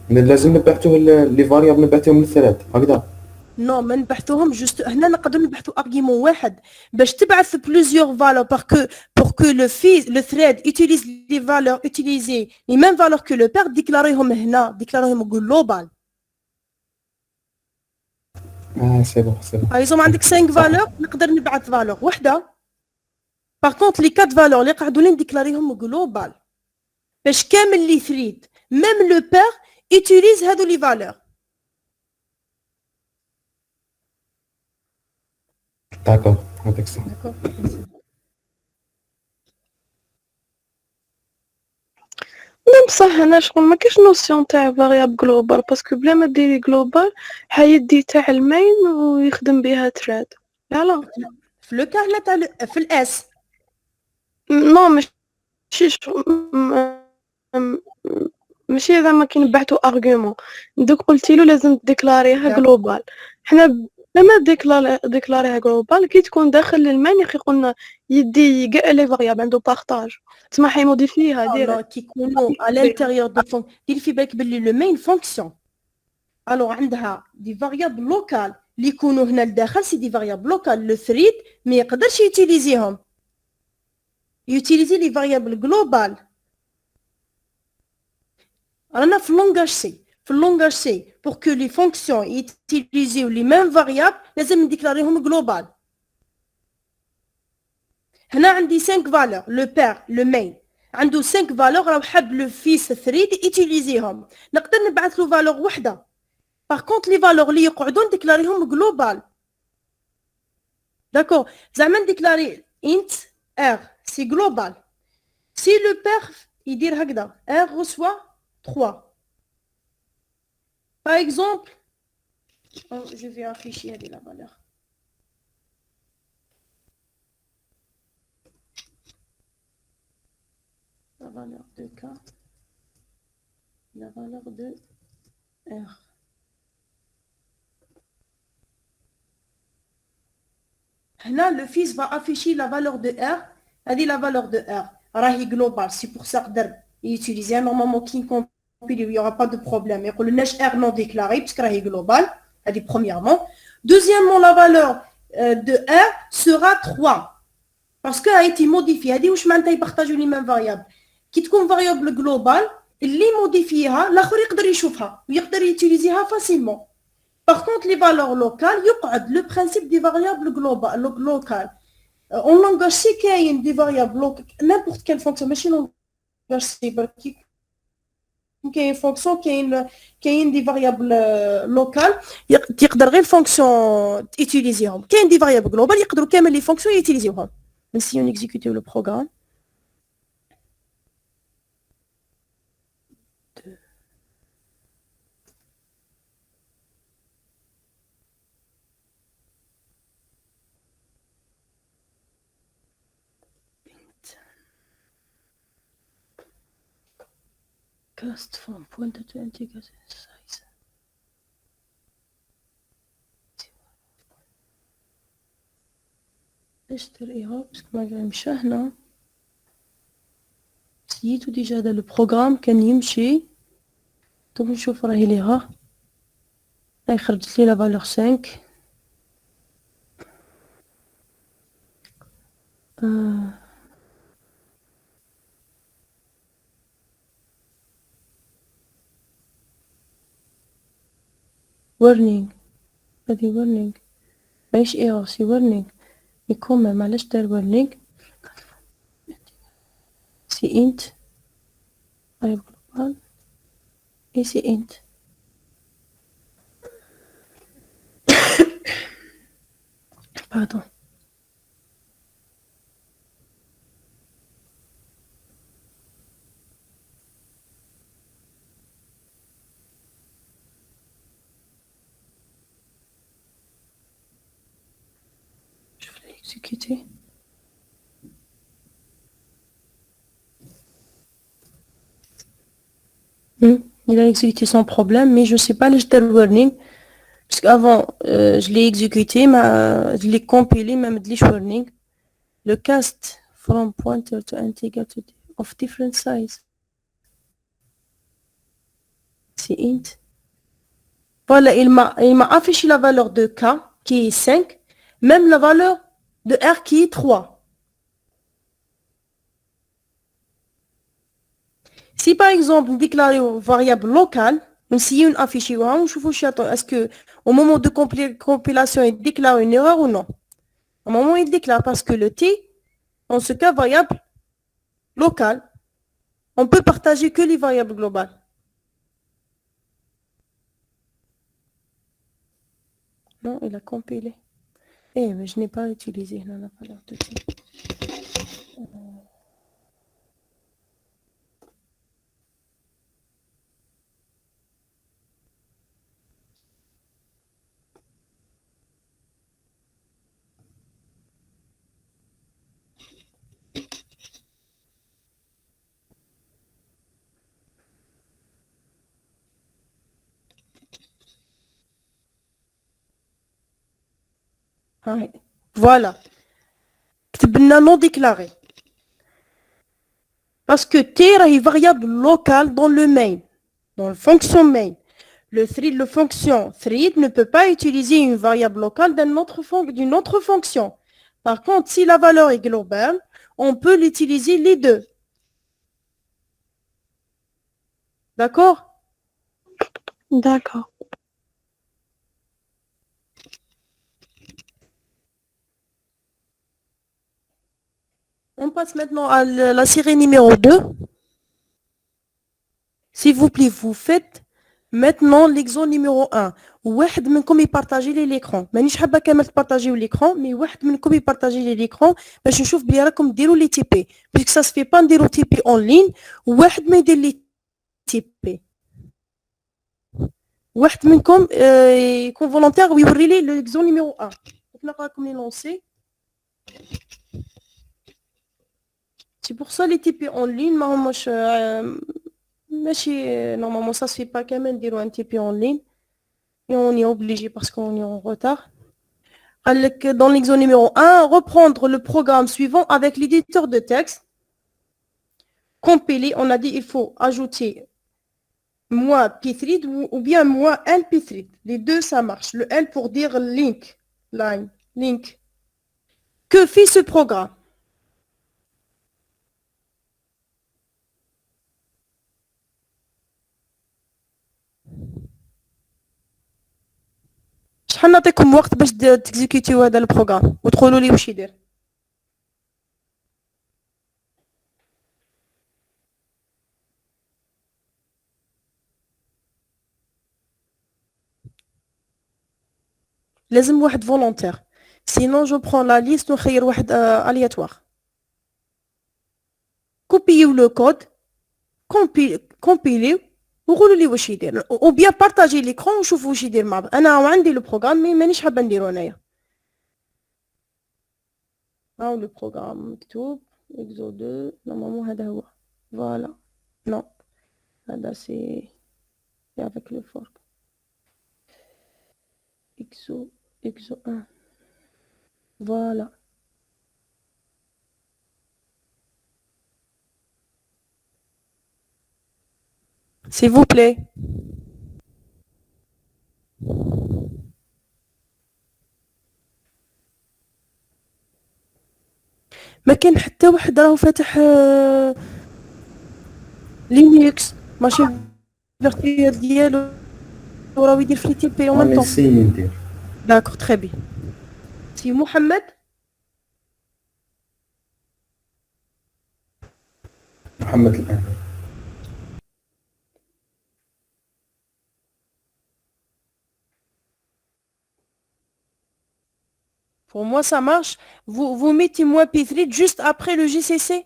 لازم نبعثوه لي فاريابل نبعثوهم للثراد هكذا. Non, ما نبحثوهم juste هنا نقدروا نبحثوا argument واحد باش تبعث plusieurs valeurs pour que le thread utilise les valeurs utilisées les mêmes valeurs que le père déclarيهم هنا déclarيهم global. سي بون سي بون Par exemple عندك 5 valeurs نقدر نبعث valeur وحده. Par contre les 4 valeurs اللي قاعدوا لي نديكلاريهم global باش كامل لي ثريد même le père utilise هادو لي valeurs. داكور هذاك صح. لا بصح انا شغل ما كاينش نوسيون تاع فاريابل جلوبال باسكو بلا ما ديري جلوبال حيدي تاع المين ويخدم بها تراد. لا في لو كان تاع في الاس نو ماشي ماشي زعما كي نبعثوا ارغيومون دوك قلتي له لازم ديكلاريها جلوبال. حنا لما ديكلاريها جلوبال كي تكون داخل للمين يا اخي قلنا يدي كاع لي فاريابل عنده بارطاج تسمى حيموديفيها ديريكت. كي يكونوا à l'intérieur de fonction ديري في بالك باللي لو مين فونكسيون الوغ عندها دي فاريابل لوكال اللي يكونوا هنا لداخل سي دي فاريابل لوكال لو ثريد ما يقدرش يوتيليزيهم يوتيليزي لي فاريابل جلوبال. رانا في اللونغاج سي في اللونغاج سي بور كو لي فونكسيون يوتيليزيو لي ميم فاريابل لازم نديكلاريهم جلوبال. هنا عندي 5 فالور لو بير لو مين عنده 5 فالور راه حاب لو فيس ثريد يوتيليزيهم نقدر نبعث له فالور وحده. باغ كونط لي فالور اللي يقعدوا نديكلاريهم جلوبال. داكور زعما نديكلاري انت ار سي جلوبال سي لو بير يدير هكذا ار ريسوا 3 par exemple je vais afficher هذه la valeur. La valeur de K, la valeur de R. Là, le fils va afficher la valeur de R. Elle dit la valeur de R. راهي global. C'est pour ça que utiliser normalement qui compile, il n'y aura pas de problème. Et le neige R non déclaré, puisque راهي global. Elle dit premièrement. Deuxièmement, la valeur de R sera 3. Parce qu'elle a été modifiée. Elle dit où je m'entends partager les mêmes variables. كي تكون فاريابل جلوبال اللي موديفيها الاخر يقدر يشوفها ويقدر يوتيليزيها فاسيلمون. باغ كونط لي فالور لوكال يقعد لو برينسيپ دي فاريابل جلوبال لوكال اون لونغاج سي كاين دي فاريابل لوكال نيمبورت كال فونكسيون ماشي لونغاج سي بركي كاين فونكسيون كاين دي فاريابل لوكال يقدر غير فونكسيون يوتيليزيهم. كاين دي فاريابل جلوبال يقدروا كامل لي فونكسيون يوتيليزيوهم. نسيو نيكزيكوتيو لو بروغرام. Cast from pointer to integer size. اشتريها باسكو ما مشى هنا سيتو ديجا هذا لو بروغرام كان يمشي. دونك نشوف راهي ليها راهي خرجت لي لا فالور 5. warning هذه warning ماهيش ايرور سي warning مي كوميم علاش دار warning سي int طيب global اي سي int pardon. Je vais l'exécuter. Il a exécuté sans problème, mais je ne sais pas le warning. Parce qu'avant, je l'ai exécuté, mais je l'ai compilé, même de warning. Le cast from pointer to integer to of different size. C'est int. Voilà, il m'a affiché la valeur de K qui est 5, même la valeur de R qui est 3. Si par exemple, nous déclarons variable locale, نسيو نافيشيوها ونشوفوا واش est-ce que Au moment de compilation, il déclare une erreur ou non? Au moment, il déclare parce que le t, en ce cas, variable locale. On peut partager que les variables globales. Non, il a compilé. Eh, mais je n'ai pas utilisé. Non, non, pas l'air de dire. Ouais. Voilà. كتبنا non déclaré. Parce que t est variable locale dans le main, dans la fonction main. Le fonction thread ne peut pas utiliser une variable locale d'une autre fonction. Par contre, si la valeur est globale, on peut l'utiliser les deux. D'accord? D'accord. On passe maintenant à la série numéro 2. S'il vous plaît, vous faites maintenant l'exemple numéro 1. واحد منكم يبارطاجي لي l'écran. مانيش حابه كامل تبارطاجيو l'écran, mais واحد منكم يبارطاجي لي l'écran باش نشوف بلي راكم ديروا لي تي بي. Puisque ça se fait pas نديروا تي بي en ligne, واحد ما يدير لي تي بي. واحد منكم يكون فولونتير ويوري لي l'exemple numéro 1. نقراكم لي لونسي. C'est pour ça les TP en ligne ما هماش ماشي normalement ça se fait pas quand même نديروا un TP en ligne et on est obligé parce qu'on est en retard. Dans l'exemple numéro 1, reprendre le programme suivant avec l'éditeur de texte. Compiler, on a dit il faut ajouter moi pthread ou bien moi n pthread. Les deux ça marche. Le L pour dire link, line, link. Que fait ce programme? شحال نعطيكم وقت باش تكزيكوتيو هذا البروغرام وتقولوا لي واش يدير؟ لازم واحد فولونتير. Sinon je prends la liste ونخير واحد aléatoire. Copiez le code, compilez وقولوا لي واش يدير. ou bien partager l'écran وشوفوا واش يدير مع بعض. انا عندي لو بروغرام مي مانيش حابه نديرو انايا. هاو لو بروغرام مكتوب exo 2 normalement هذا هو. Voilà. Non. هذا c'est avec le fork. exo 1. Voilà. S'il vous plaît. ما كان حتى واحد راهو فاتح لينكس ماشي فيرتوال ديالو وراهو يدير في تي بي اون ميم راني طون. نسيي ندير. داكور تري بيان. سي محمد. محمد الآن. Pour moi, ça marche. Vous mettez moi P3 juste après le GCC.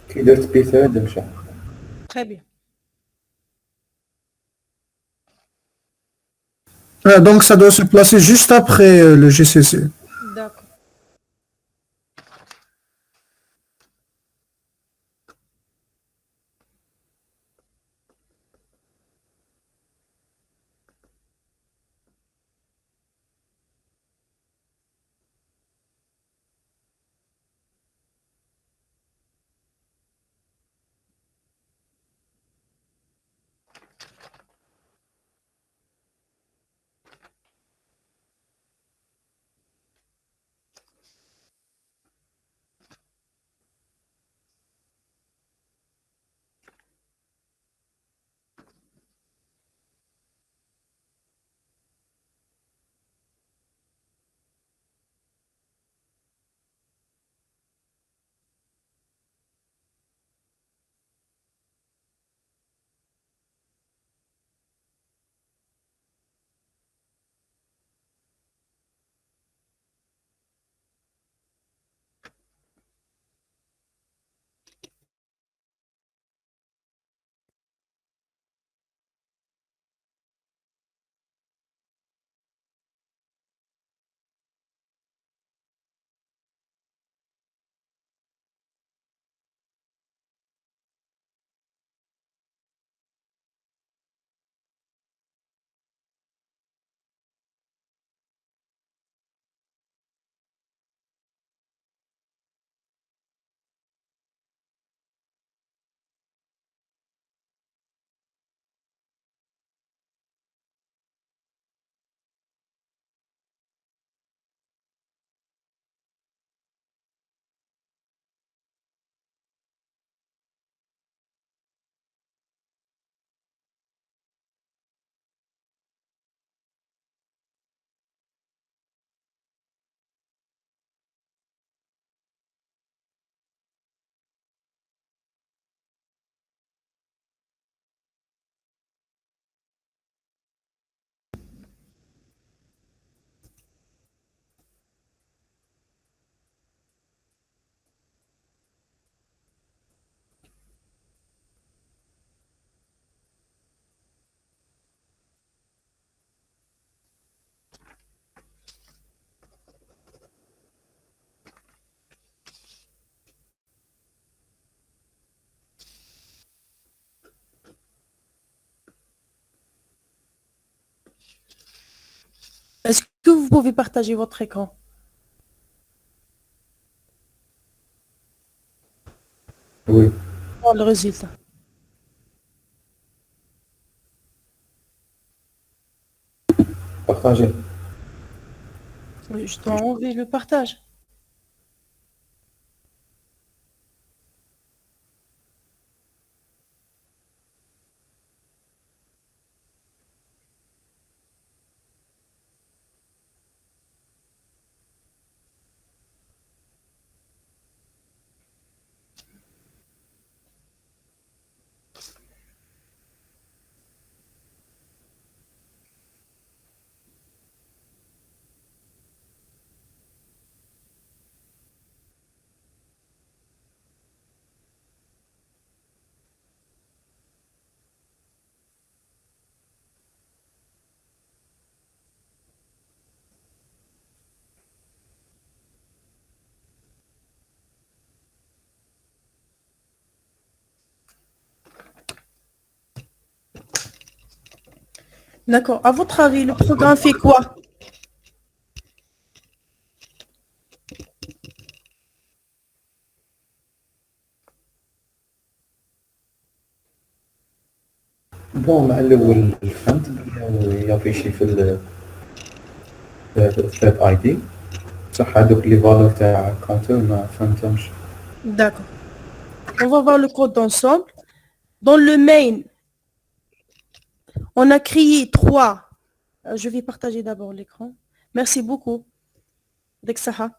كي درت بيثاد مشى. Très bien. Donc ça doit se placer juste après le GCC. D'accord. pouvez partager votre écran. Oui. Voir le résultat. Partagez. Oui, je dois enlever le partage. D'accord. À votre avis, le programme fait quoi? بون مع الاول فهمت بلي يافيشي في الثريد اي دي بصح هادوك لي فالور تاع كونتور ما فهمتهمش. D'accord. On va voir le code d'ensemble. Dans le main, on a créé 3. Je vais partager d'abord l'écran. Merci beaucoup. Deksaha.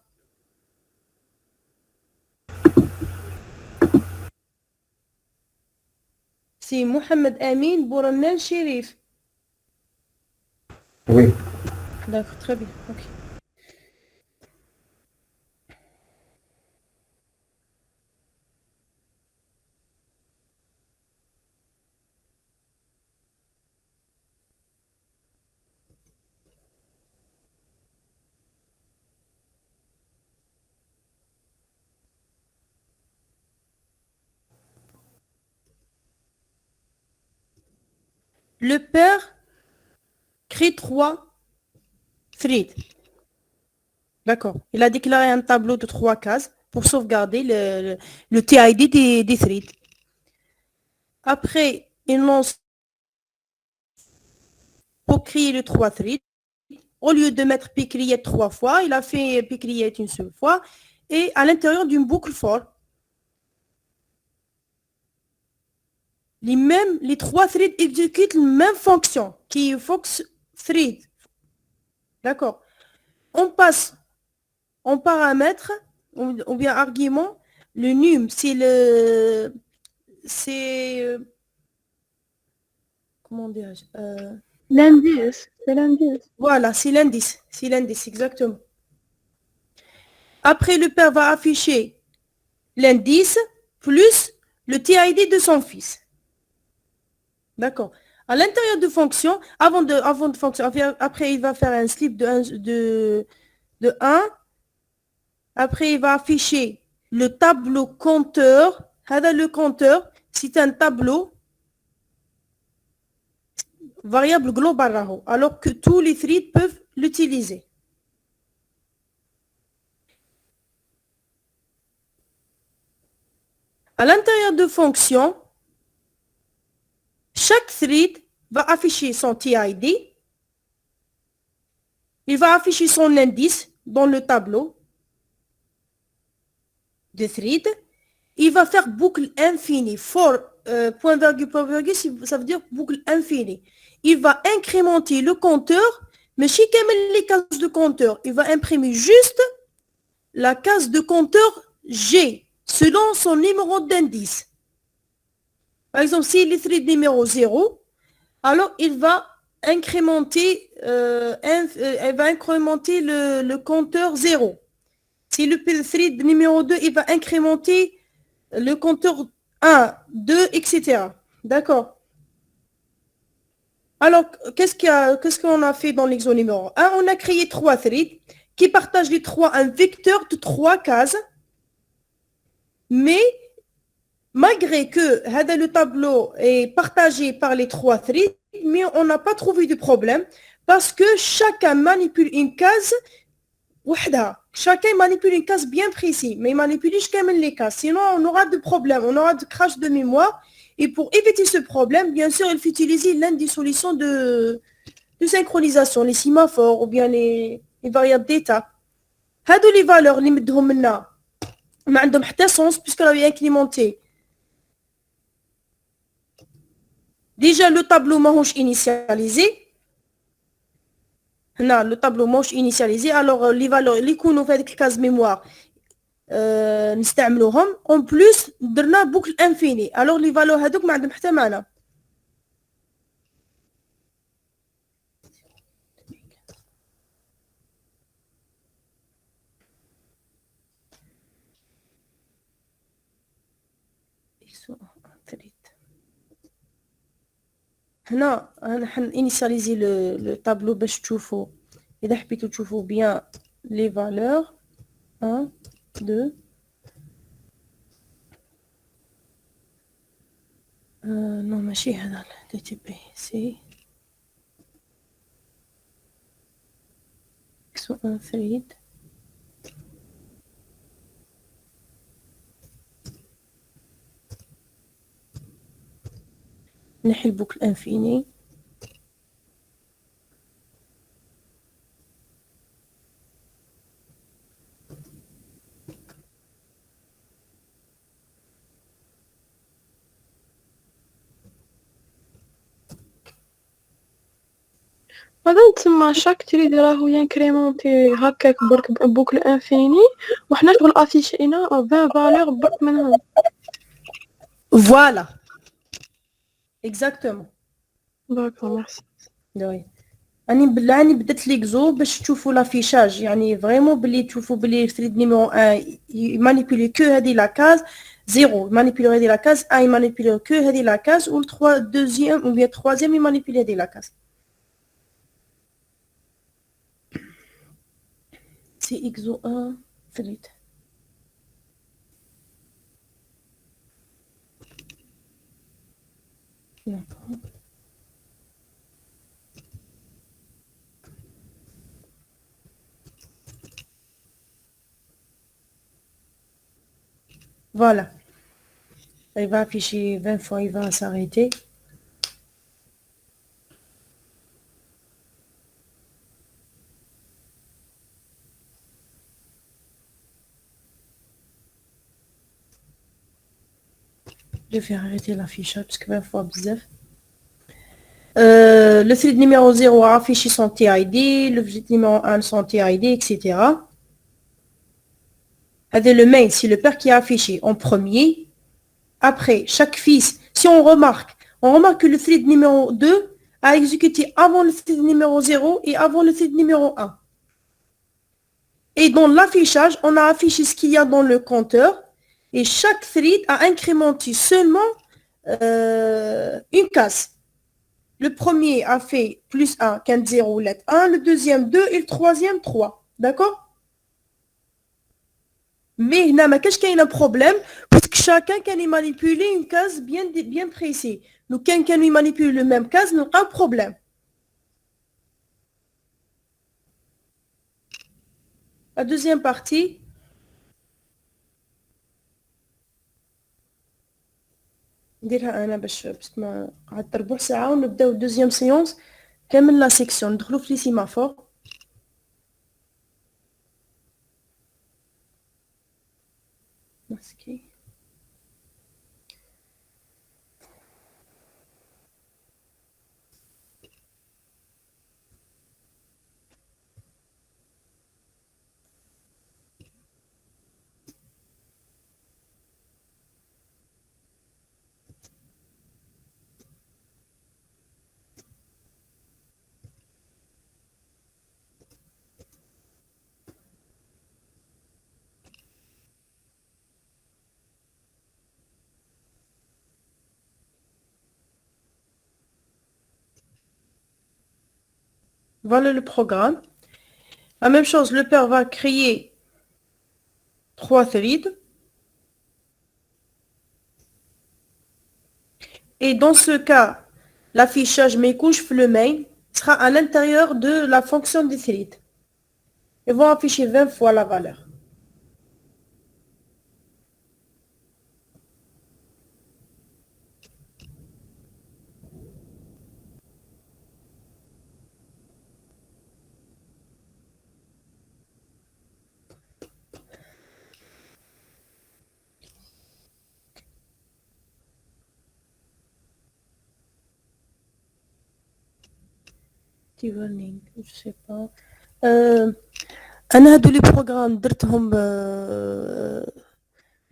C'est Mohamed Amin Bouranen Chérif. Oui. D'accord, très bien. Ok. Le père crée 3 threads. D'accord. Il a déclaré un tableau de 3 cases pour sauvegarder le TID des threads. Après, il lance pour créer les 3 threads. Au lieu de mettre pcreate 3 fois, il a fait pcreate une seule fois. Et à l'intérieur d'une boucle for, les 3 threads exécutent la même fonction qui est fox thread. D'accord. On passe en paramètre ou bien argument, le num, comment dirais-je, l'indice, c'est l'indice. voilà, c'est l'indice, exactement. Après, le père va afficher l'indice plus le TID de son fils. D'accord. À l'intérieur de fonction, avant de fonction, après il va faire un slip de 1. Après, il va afficher le tableau compteur. Le compteur, c'est un tableau variable global, alors que tous les threads peuvent l'utiliser. À l'intérieur de fonction, chaque thread va afficher son TID. Il va afficher son indice dans le tableau de thread. Il va faire boucle infinie. For, point virgule, ça veut dire boucle infinie. Il va incrémenter le compteur, mais chez les cases de compteur, il va imprimer juste la case de compteur G, selon son numéro d'indice. Par exemple, s'il est thread numéro 0, alors il va incrémenter, le compteur 0. Si le thread numéro 2, il va incrémenter le compteur 1, 2, etc. D'accord. Alors, qu'est-ce qu'on a fait dans l'exemple numéro 1? On a créé 3 threads qui partagent les 3 un vecteur de 3 cases. Mais malgré que le tableau est partagé par les 3 threads, mais on n'a pas trouvé de problème Parce que chacun manipule une case وحدها. Chacun manipule une case bien précis, mais il manipule jamais les cases. Sinon, on aura des problèmes, on aura de crash de mémoire. Et pour éviter ce problème, bien sûr, il faut utiliser l'une des solutions de synchronisation, les sémaphores ou bien les variables d'état. هادو les valeurs اللي مدهم لنا ما عندهم حتى sens puisque راهي incrémentée. Déjà, le tableau ماهوش initialisé. هنا le tableau ماهوش initialisé. Alors, les valeurs اللي يكونوا في هذيك الكاز ميموار نستعملوهم. En plus, درنا boucle infinie. Alors, les valeurs هذوك ما عندهم حتى معنى. هنا حنinitialiser le tableau باش تشوفوا إذا حبيتوا تشوفوا bien les valeurs 1 2 non ماشي هذا ال DTP سي x1 thread نحي البوكل انفيني هذا تسمى شاك تريد راهو ينكريمونتي هكاك برك بوكل انفيني وحنا شغل افيشينا 20 فالور برك منهم. Voilà. Exactement. داكور ميرسي. وي راني بدات ليكزو باش تشوفوا لافيشاج يعني فريمون بلي تشوفوا بلي ثريد نيميرو 1 يمانيبيلي كو هذه لا كاز 0 يمانيبيلي هذه لا كاز 1 يمانيبيلي كو هذه لا كاز و دوزيام او بيان تروازيام يمانيبيلي هذه لا كاز. سي اكزو 1 ثريد. D'accord. Voilà. Il va afficher 20 fois, il va s'arrêter. Je vais arrêter l'affichage parce que 20 fois bzaf. Le thread numéro 0 a affiché son TID, le thread numéro 1 son TID, etc. Avec le main, c'est le père qui a affiché en premier. Après, chaque fils, si on remarque que le thread numéro 2 a exécuté avant le thread numéro 0 et avant le thread numéro 1. Et dans l'affichage, on a affiché ce qu'il y a dans le compteur. Et chaque thread a incrémenté seulement une case. Le premier a fait plus 1, 15, 0, lettre 1. Le deuxième 2 et le troisième 3. D'accord? Mais il n'y a qu'un problème parce que chacun can manipuler une case bien précise. Nous, quelqu'un qui manipule le même case, nous avons un problème. La deuxième partie. نديرها انا باش ما قعدت ربع ساعه ونبداو الدوزيام سيونس كامل لا سيكسيون ندخلو في لي سيمافور. مسكي Voilà le programme. La même chose, le père va créer 3 threads. Et dans ce cas, l'affichage met couche le main. sera à l'intérieur de la fonction des threads. Ils vont afficher 20 fois la valeur. warning, je sais pas. انا هادو لي بروغرام درتهم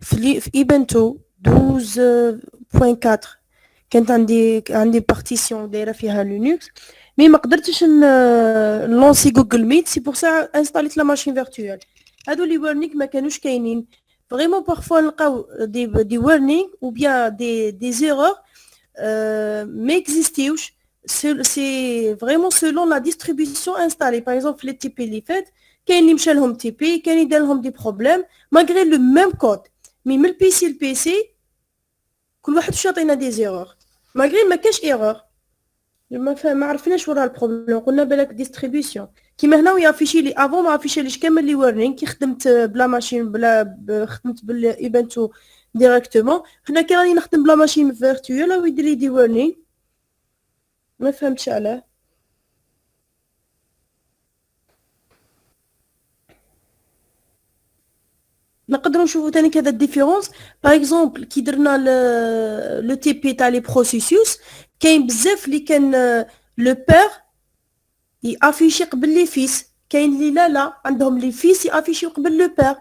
في ايبنتو 12.4 كانت عندي بارتيسيون دايره فيها لينكس مي ما قدرتش نلونسي جوجل ميت سي بور سا انستاليت لا ماشين فيرتوال. هادو لي وارنينغ ما كانوش كاينين فريمون بارفوا نلقاو دي وارنينغ ou bien des erreurs ما اكزيستيوش. C'est vraiment selon la distribution installée. Par exemple, les TP اللي فات كاين اللي مشى لهم TP كاين اللي دار لهم دي بروبليم malgré le même code. مي من البي سي للبي سي كل واحد واش يعطينا دي زيرور malgré ما كاش ايرور. ما عرفناش ورا البروبليم قلنا بالك ديستريبيسيون كيما هنا ويافيشي لي افون ما افيشيليش كامل لي وارنينغ كي خدمت بلا ماشين خدمت بالايبنتو ديريكتومون. هنا كي راني نخدم بلا ماشين فيرتوال ويدير لي دي وارنينغ ما فهمتش علاه. نقدروا نشوفوا ثاني كذا الديفيرونس. باغ اكزومبل كي درنا لو تي بي تاع لي بروسيسوس كاين بزاف اللي كان لو بير يافيشي قبل لي فيس كاين اللي لا عندهم لي فيس يافيشيو قبل لو بير.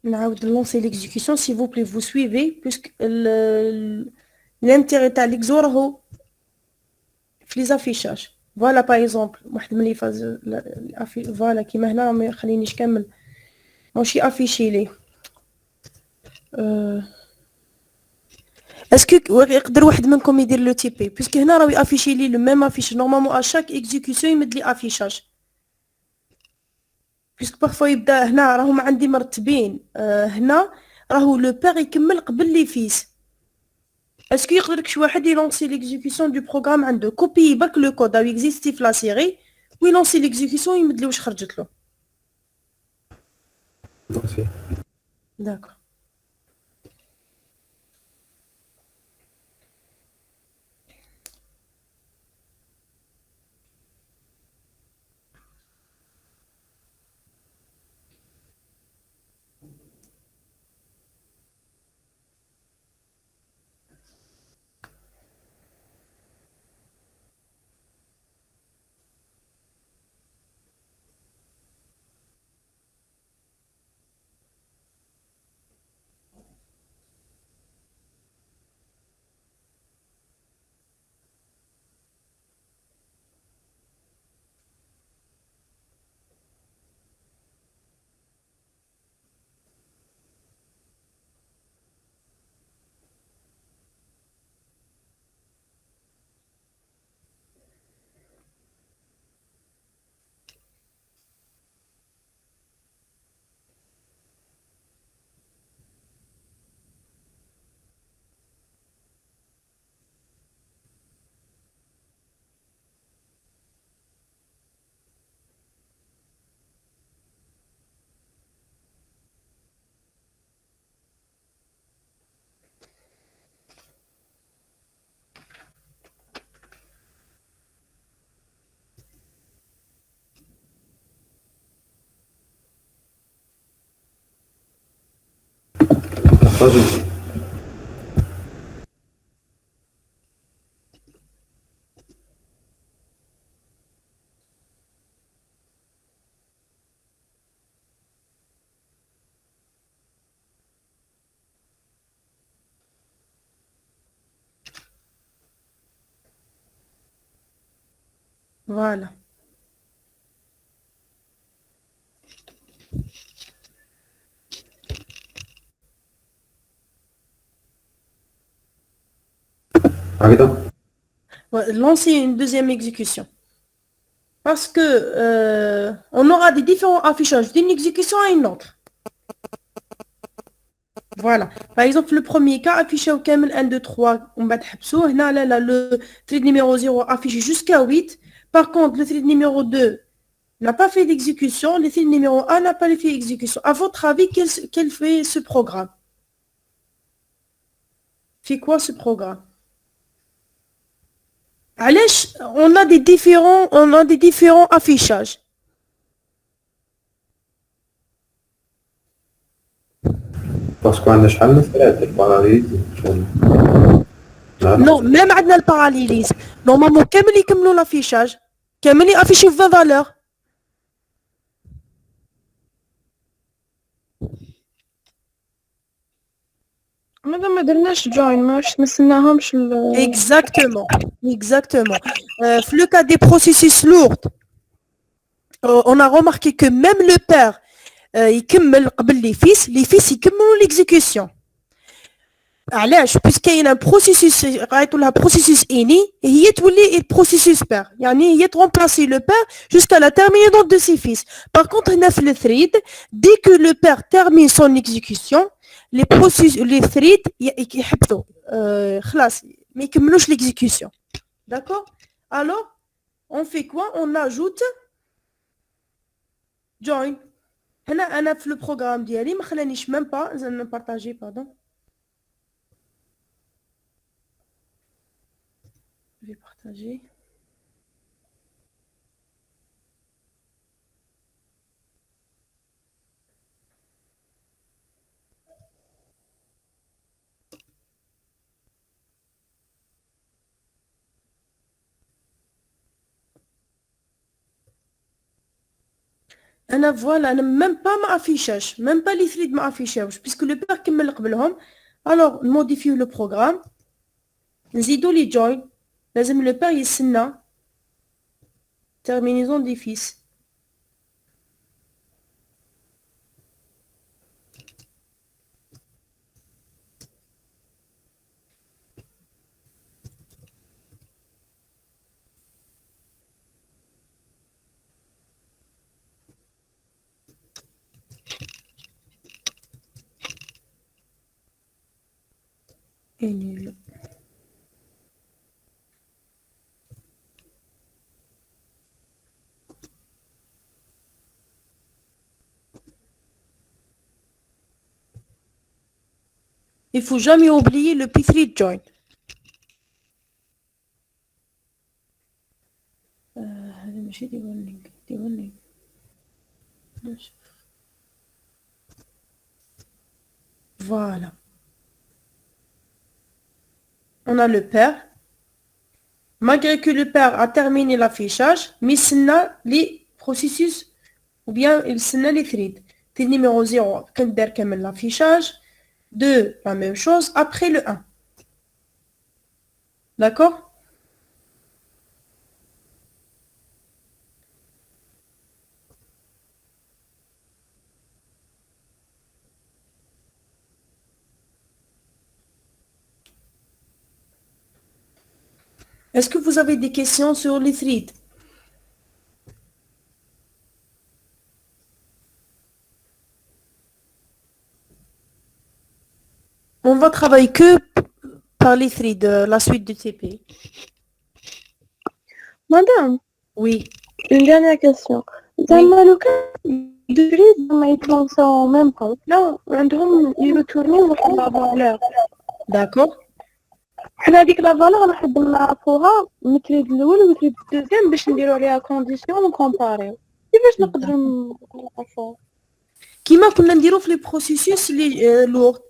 نعاود نلونسي ليكزيكسيون سي فو بلي فو سويفي بوسك الانتيري تاع ليكزو راهو في لي زافيشاج. فوالا باغ اكزومبل واحد من لي فاز فوالا كيما هنا ما يخلينيش كامل ماشي افيشي لي. اسكو يقدر واحد منكم يدير لو تي بي بوسك هنا راهو يافيشي لي لو ميم افيش نورمالمون ا شاك اكزيكسيون يمد لي افيشاج بوسك بارفو يبدا هنا راهم عندي مرتبين. هنا راهو لو بير يكمل قبل لي فيس. اسكو يقدر كش واحد يلونسي ليكزيكسيون دو بروغرام عنده كوبي برك لو كود او اكزيستي في لا سيري ويلونسي ليكزيكسيون يمد لي واش خرجت له. داكور فوالا. هكذا Lancer une deuxième exécution. Parce que on aura des différents affichages d'une exécution à une autre. Voilà. Par exemple, le premier cas, affiché au camel 1, 2, 3, on va t'habsou. Là, le thread numéro 0 affiché jusqu'à 8. Par contre, le thread numéro 2 n'a pas fait d'exécution. Le thread numéro 1 n'a pas fait d'exécution. À votre avis, quel fait ce programme? Fait quoi ce programme? Allez, on a des différents affichages. باسكو عندنا شحال من ثراد الباراليز Non, même عندنا le parallélisme. Normalement, كامل يكملوا l'affichage. كامل يافيشوا 20 valeurs. ماذا ما درناش جوين ماش تمسناهمش Exactement. Exactement. Le cas des processus lourds, on a remarqué que même le père, يكمل قبل les fils يكملوا l'exécution. علاش puisqu'il y a un processus قريتوا لها processus ini هي تولي processus père يعني هي remplacer le père jusqu'à la terminaison de ses fils. Par contre هنا في le thread dès que le père termine son exécution les threads يحبطوا خلاص ما يكملوش l'exécution. D'accord? Alors on fait quoi? On ajoute join. هنا انا في le programme ديالي ما خلانيش même pas نزل partager pardon. Je vais partager. Voilà, même pas ma affichage, même pas les threads ma affichage, puisque le père qui me le قبلهم. Alors, modifie le programme. نزيدوا les join. لازم le père يستنى terminaison des fils. Et nul. Il faut jamais oublier le P3 join. هذا ماشي ديوان لينك. Voilà. On a le père. Malgré que le père a terminé l'affichage, mais il a les processus ou bien il a les threads. Thread numéro 0, quand termine l'affichage. 2, la même chose, après le 1. D'accord? Est-ce que vous avez des questions sur les threads? On va travailler que par les threads, la suite du TP. مدام Oui. une dernière question زعما لو كان يدري زعما يتلونساو ميم طون لا عندهم يريتورنيو واحد لا فالور D'accord. حنا هذيك لا فالور نحب نعرفوها من التريد الاول والتريد الدوزيام باش نديرو عليها كونديسيون ونكومباريو كيفاش نقدروا نعرفوها كيما كنا نديرو في لي بروسيسوس لي لورد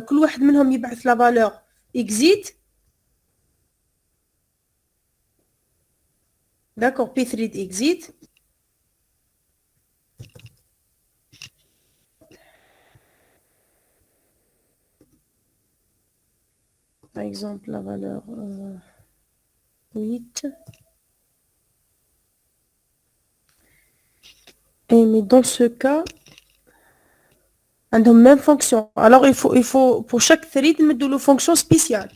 كل واحد منهم يبعث لا فالور exit. D'accord, pthread exit. Par exemple, la valeur 8. Et mais dans ce cas, عندهم même fonction. Alors il faut pour chaque thread mettre une fonction spéciale.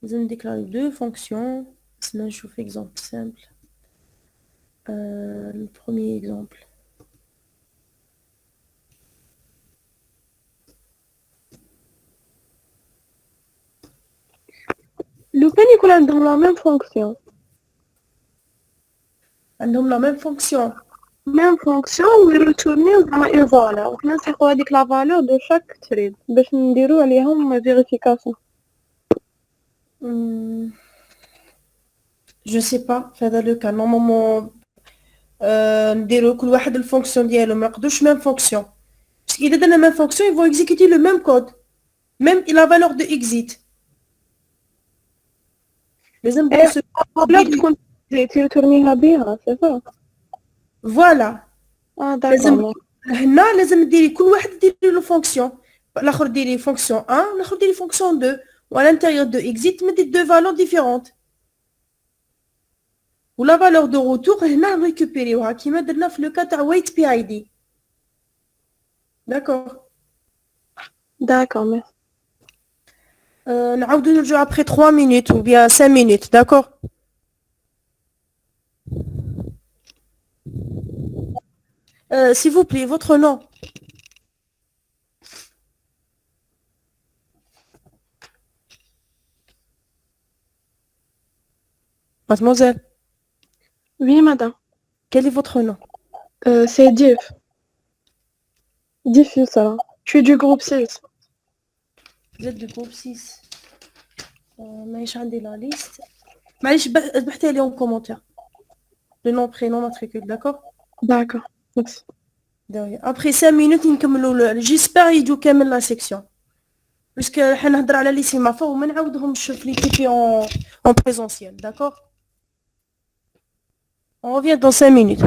Vous allez déclarer deux fonctions. Sinon, je vous fais exemple simple. Le premier exemple. لو كان يكون عندهم لا ميم فونكسيون عندهم لا ميم فونكسيون. ويرتورنيو زعما اون فالور وحنا نسيقو هذيك لا فالور دو شاك تريد باش نديرو عليهم فيريفيكاسيون. جو سي با في هذا لو كان نورمالمون نديرو كل واحد الفونكسيون ديالو ما يقدروش ميم فونكسيون باسكو اذا درنا ميم فونكسيون يفون اكزيكوتي لو ميم كود ميم لا فالور دو اكزيت لازم لا تكون تيرتورنيها بها سي صح. فوالا لازم داكور. هنا لازم ديري كل واحد ديري له فونكسيون الاخر ديري فونكسيون 1 الاخر ديري فونكسيون 2 وعلى الانتيريور دو اكزيت مدي دو فالور ديفيرونت ولا فالور دو روتور هنا نريكوبيريوها كيما درنا في لو كا تاع ويت بي اي دي. داكور ميرسي. نعاودو نرجعو ابخي 3 مينوت ou bien 5 minutes. داكور s'il vous plaît votre nom. Mademoiselle, Oui madame. quel est votre nom? C'est Div Youssara. Je suis du groupe 6. Vous êtes du groupe 6. ماهيش عندي لا ليست. معليش بحثي لي en commentaire. Le nom, prénom, matricule, d'accord? D'accord. Merci. Après 5 minutes نكملوا j'espère يجوا كامل لا سيكسيون باسكو حنهضر على لي سيمافور وما نعاودهمش في لي تيبي en présentiel. D'accord? On revient dans 5 minutes.